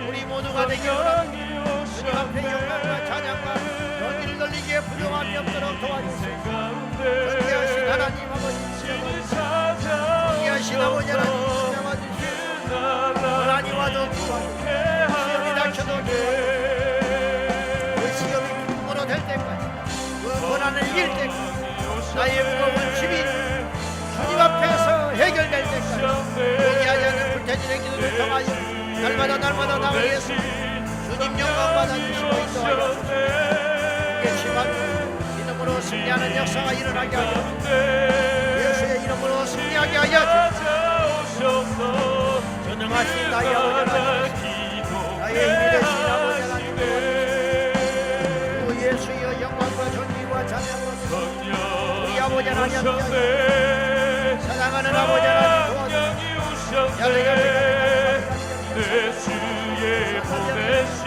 우리 모두가 되게 원합니다. 주님 앞에 영광과 찬양과 영광을 돌리기에 부족함이 없도록 도와주시옵소서. 존귀하신 하나님 아버지, 존귀하신 아버지 하나님, 잡아주시옵소서. 고난이 와도 구하고 시험이 닥쳐도 구하고 그 시험이 기쁨으로 될 때까지, 그 고난을 이길 때까지, 나의 무거운 짐이 주님 앞에서 해결될 때까지 포기하지 않는 불태진의 기도를 통하여 날마다 나가겠습니다. 주님 영광 받아주시고 인도하여 주시옵소서. 이름으로 승리하는 역사가 일어나게 하여 예수의 이름으로 승리하게 하여 주시옵소서. 전능하신 나의 아버지 하나님, 나의 힘이 되신 아버지 하나님, 주 예수여 영광과 존귀와 찬양과 우리 아버지 하나님, 사랑하는 아버지 하나님 도와주시옵소서. 보내신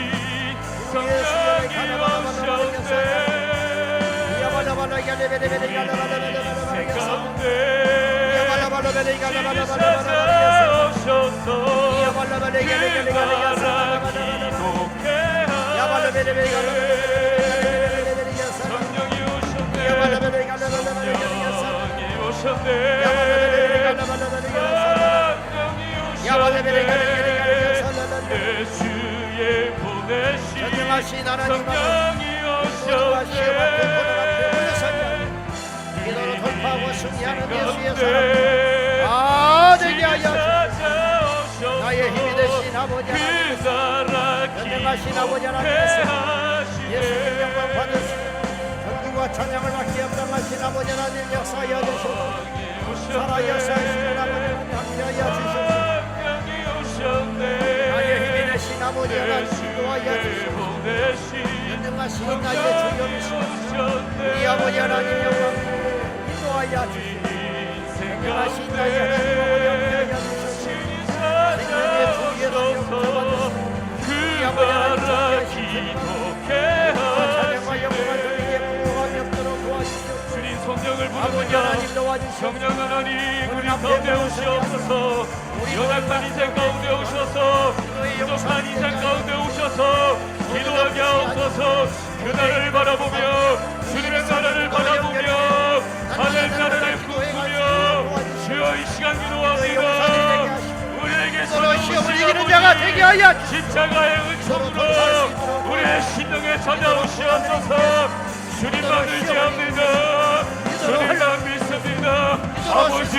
성령이 오셨네. 내 가운데 찾아오셔서 성령이 오셨네. 내 주에 보내신 성령이 오셨네. 기도로 돌파하고 승리하는 예수의 사랑 아 되게 하여 나의 힘이 되신 아버지 하나님 전능하신 아버지 하나님 예수님 영광 받으시고 전기와 찬양을 받기 합당하신 아버지 하나님 역사하여 주시고 살아 역사하시는 아버지 하나님 함께하여 주시고 나의 힘이 되신 아버지 하나님 인도하여 주시고 전능하신 나의 주님이시고 우리 아버지 하나님 영광 인도하여 주시고 전능하신 나의 하나님 아버지 함께하여 주시고 생명의 주위에서 영접받으시고 우리 아버지 하나님 찬양과 영광을 드리게 부어하며 없도록 도와주시옵소서. 성령을 아버지 부릅니다. 하나님 도와주시옵소서. 성령 하나님 우리 가운데 오시옵소서. 연약한 인생 가운데 오셔서 부족한 인생 가운데 오셔서 기도하게 하옵소서. 그날을 바라보며 주님의 나라를 바라보며 하늘 나라를 꿈꾸며 주여 이 시간 기도합니다. 우리에게 시험을 이기는 자가 되게 하여 십자가의 은총으로 우리의 신령에 찾아오시옵소서. 주님만 의지합니다. 주님만 믿습니다. 아버지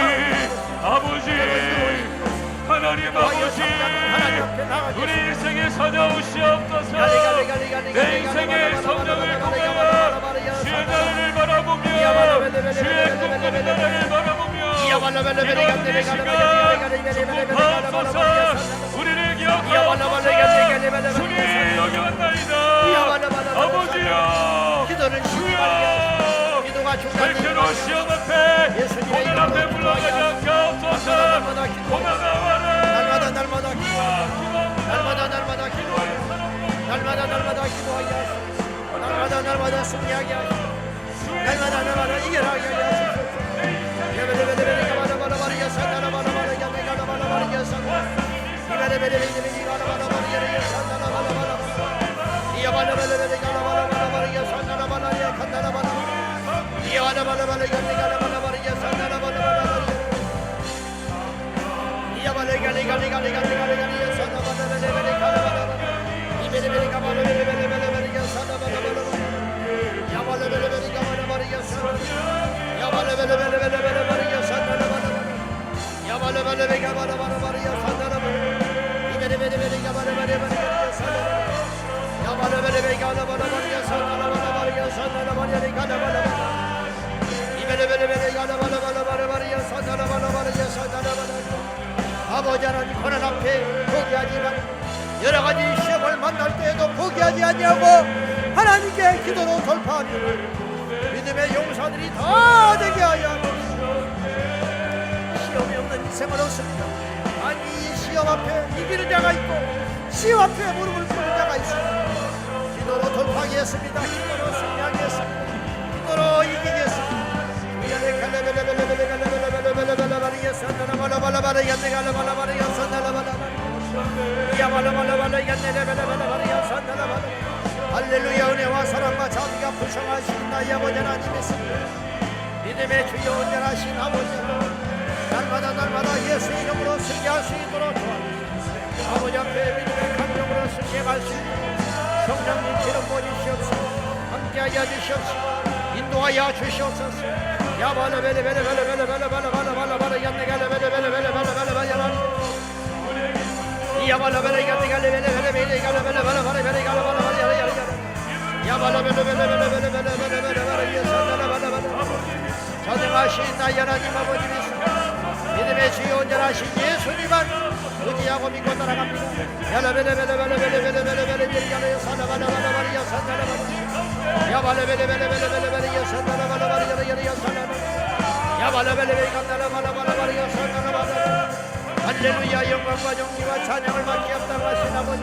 하나님 아버지 우리 인생에 찾아오시옵소서. 내 인생의 성령을 보며 주의 나라를 바라보며 주의 꿈꾸는 나라를 바라보며 기도하는 이 시간 축복하옵소서. 우리를 기억하옵소서. 주님 여기 왔나이다. 아버지여 주여 백혈로 시험 앞에 고난 앞에 물러가지 않게 하옵소서. 고난하와라 날마다 기도하게 하시고 날마다 승리하게 하시고 날마다 이겨나게 하시고 아버지 하나님 고난 앞에 포기하지만 여러 가지 시험을 만날 때에도 포기하지 아니하고 하나님께 기도로 돌파하며 믿음의 용사들이 다 되게 하여 시험이 없는 인생은 없습니다. 아니 이 시험 앞에 이기는 자가 있고 시험 앞에 무릎을 꿇는 자가 있습니다. 기도로 돌파하겠습니다. 기도로 승리하겠습니다. 기도로 이기겠습니다. 할렐루야. 은혜와 사랑과 자비가 풍성하신 나의 아버지 하나님 있습니다. 믿음의 주여 온전하신 아버지 날마다 예수 이름으로 승리할 수 있도록 도와주시옵소서. 아버지 앞에 믿음의 강력으로 승리할 수 있도록 성령님 기름 부어주시옵소서. 함께하여 주시옵소서. 인도하여 주시옵소서. 전능하신 나의 하나님 아버지 믿음의 주여 온전하신 예수님만 의지하고 믿고 따라갑니다. 할렐루야. 영광과 존귀와 찬양을 받기 합당하신 아버지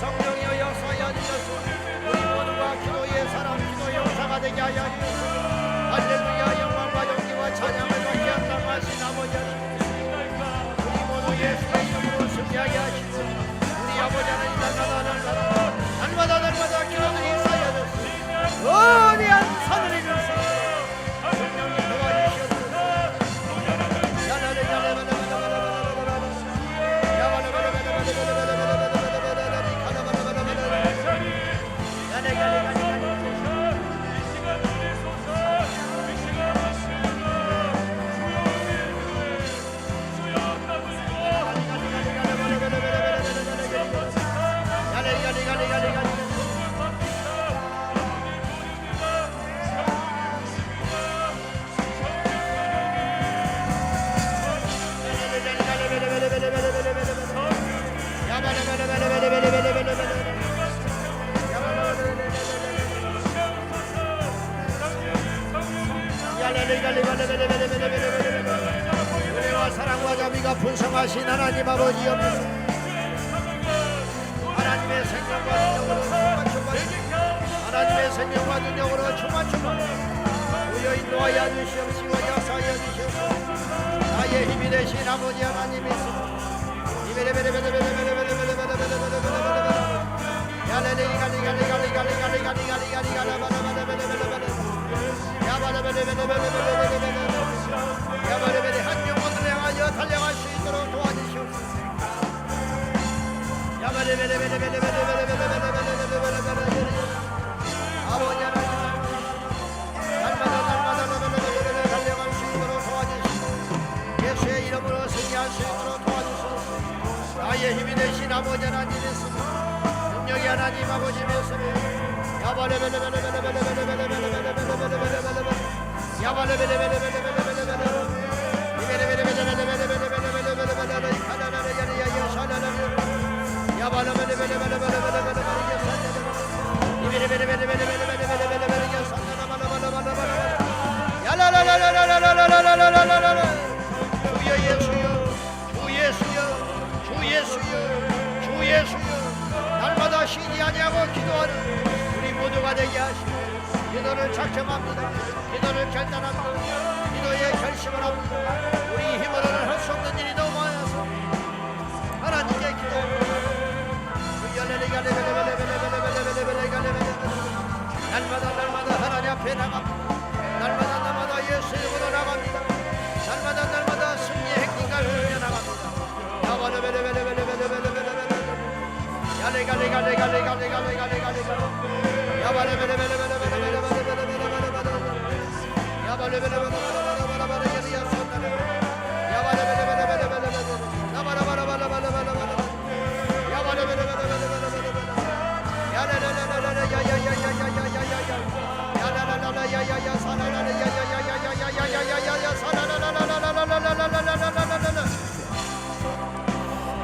성령이여 역사하여 주셔서 우리 모두가 기도의 사람, 기도의 용사가 되게 하여 주셔서 할렐루야. 영광과 존귀와 찬양을 받게 합당하신 아버지 하나님, 우리 모두 예수의 이름으로 승리하게 하시고 우리 아버지 하나님, 날마다 기도들이 쌓여졌습니다. 거대한 산을 이루소서. 성령님 도와주시옵소서. 은혜와 사랑과 자비가 풍성하신 하나님 아버지옵소서. 하나님의 생명과 능력으로 충만충만, 하나님의 생명과 능력으로 충만충만 우여 인도하여 주시옵시고 역사하여 주시옵소서. 나의 힘이 되신 아버지 하나님이 한 영혼을 향하여 달려갈 수 있도록 도와주시옵소서. 아버지 하나님, 날마다 달려갈 수 있도록 도와주시고 예수의 이름으로 승리할 수 있도록 도와주소서. 나의 힘이 되신 아버지 하나님 있으며 능력이 하나님 아버지 있으며 주 예수여 날마다 쉬지 아니하고 기도하는 우리 모두가 되게 하시고 기도를 작정합니다. 기도를 결단합니다. 기도에 결심을 합니다. 우리 힘으로는 할 수 없는 일이 너무 많아서 하나님께 기도합니다. 날마다 하나님 앞에 나갑니다. 날마다 예수의 이름으로 나갑니다. 날마다 승리의 행진가를 흘려 나갑니다.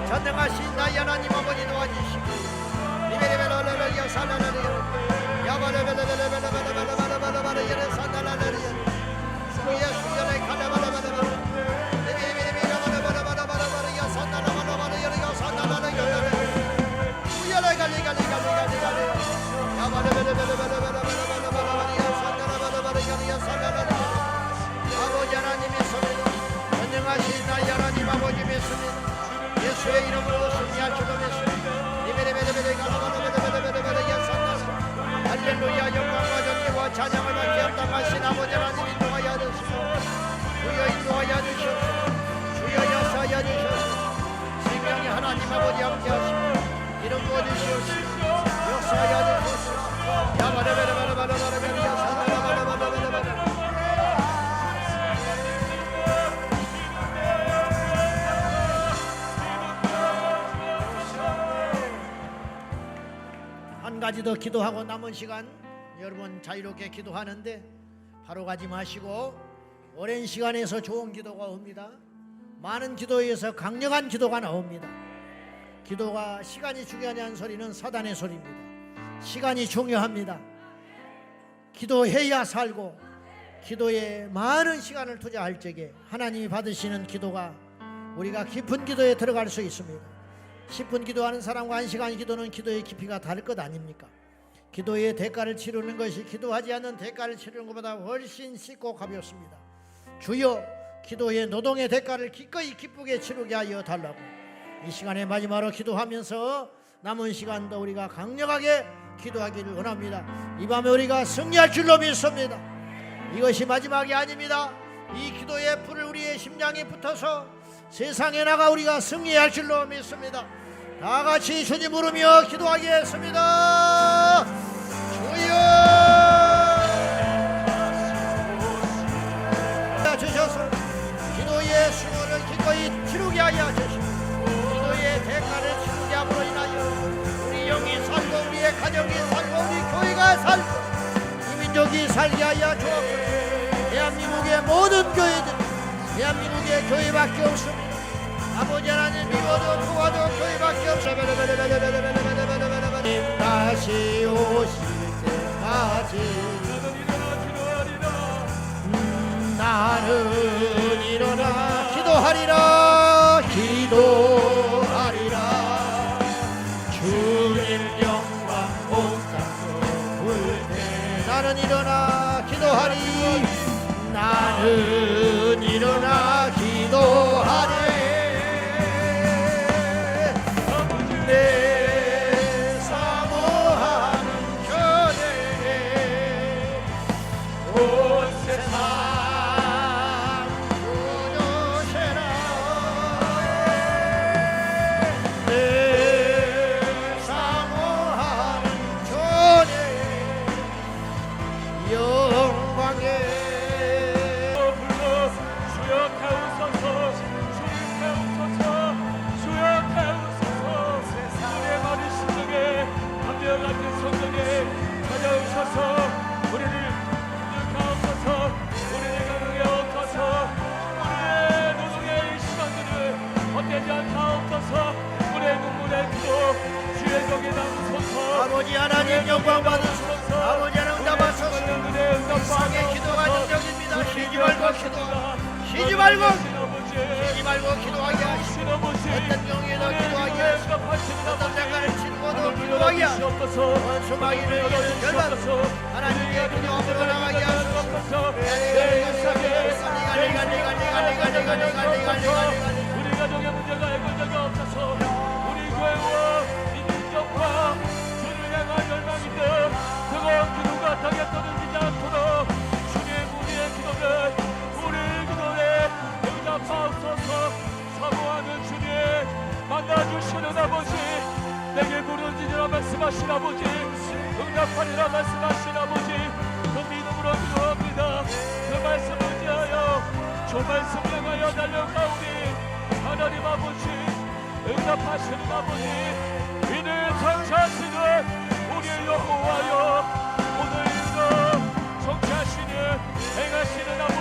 전능하신 나의 하나님 아버지 도와주시고 아버지 하나님 있습니다. 전능하신 나의 하나님 아버지 믿습니다. 예수의 이름으로 승리할 줄로 믿습니다. 할렐루야. 영광과 존귀와 찬양을 받게 합당하신 아버지 하나님 인도하여 주시옵소서. 주여 인도하여 주시옵소서. 주여 역사하여 주시옵소서. 생명이 하나님 아버지 함께 하시고 이름 부어주시옵소서. 역사하여 주시옵소서. 한 가지 더 기도하고 남은 시간 여러분 자유롭게 기도하는데 바로 가지 마시고 오랜 시간에서 좋은 기도가 옵니다. 많은 기도에서 강력한 기도가 나옵니다. 기도가 시간이 중요하냐는 소리는 사단의 소리입니다. 시간이 중요합니다. 기도해야 살고 기도에 많은 시간을 투자할 적에 하나님이 받으시는 기도가 우리가 깊은 기도에 들어갈 수 있습니다. 10분 기도하는 사람과 1시간 기도는 기도의 깊이가 다를 것 아닙니까? 기도의 대가를 치르는 것이 기도하지 않는 대가를 치르는 것보다 훨씬 쉽고 가볍습니다. 주여 기도의 노동의 대가를 기꺼이 기쁘게 치르게 하여 달라고 이 시간에 마지막으로 기도하면서 남은 시간도 우리가 강력하게 기도하기를 원합니다. 이 밤에 우리가 승리할 줄로 믿습니다. 이것이 마지막이 아닙니다. 이 기도의 불을 우리의 심장에 붙어서 세상에 나가 우리가 승리할 줄로 믿습니다. 다 같이 주님 부르며 기도하겠습니다. 주여 주셔서 기도의 수고를 기꺼이 치르게 하여 주시고 기도의 대가를 치르게 함으로 인하여 우리 영이 살고 우리의 가정이 살고 우리 교회가 살고 이 민족이 살게 하여 주옵소서. 대한민국의 모든 교회들 대한민국의 교회밖에 없습니다. 아버지 하나님 믿어도 도와도 교회밖에 없습니다. 다시 오실 때까지 나는 일어나 기도하리라 기도하리라 주님 영광 온 땅으로 불때 나는 일어나 기도하리 나는 일어나 기도하리 내 사모하는 교회에 온 세상 아버지 하나님 영광 받으소서. 아버지 하나님 응답하소서. 불쌍의 기도가 능력입니다. 쉬지 말고 기도하라. 쉬지 말고 기도하게 하시고 어떤 경우에도 기도하게 하시고 어떤 대가를 치르고도 기도하게 하시고 원수마귀를 이기는 결과로 하나님께 기도함으로 나가게 하소서. 우리 가정의 문제가 해결 적이 없어서 우리 교회와 이 민족과 주를 향한 열망인데 그건 기도가 땅에 떠들리지 않도록 주님 우리의 기도를 우리 기도에 응답하옵소서. 사모하는 주님 만나주시는 아버지 내게 부르짖으라 말씀하신 아버지 응답하리라 말씀하신 아버지 그 믿음으로 기도합니다. 그 말씀을 위하여 주 말씀 향하여 달려가오니 하나님 아버지 응답하시는 아버지 이를 성취하시는 우리의 여호와여 오늘도 성취하시는 행하시는 아버지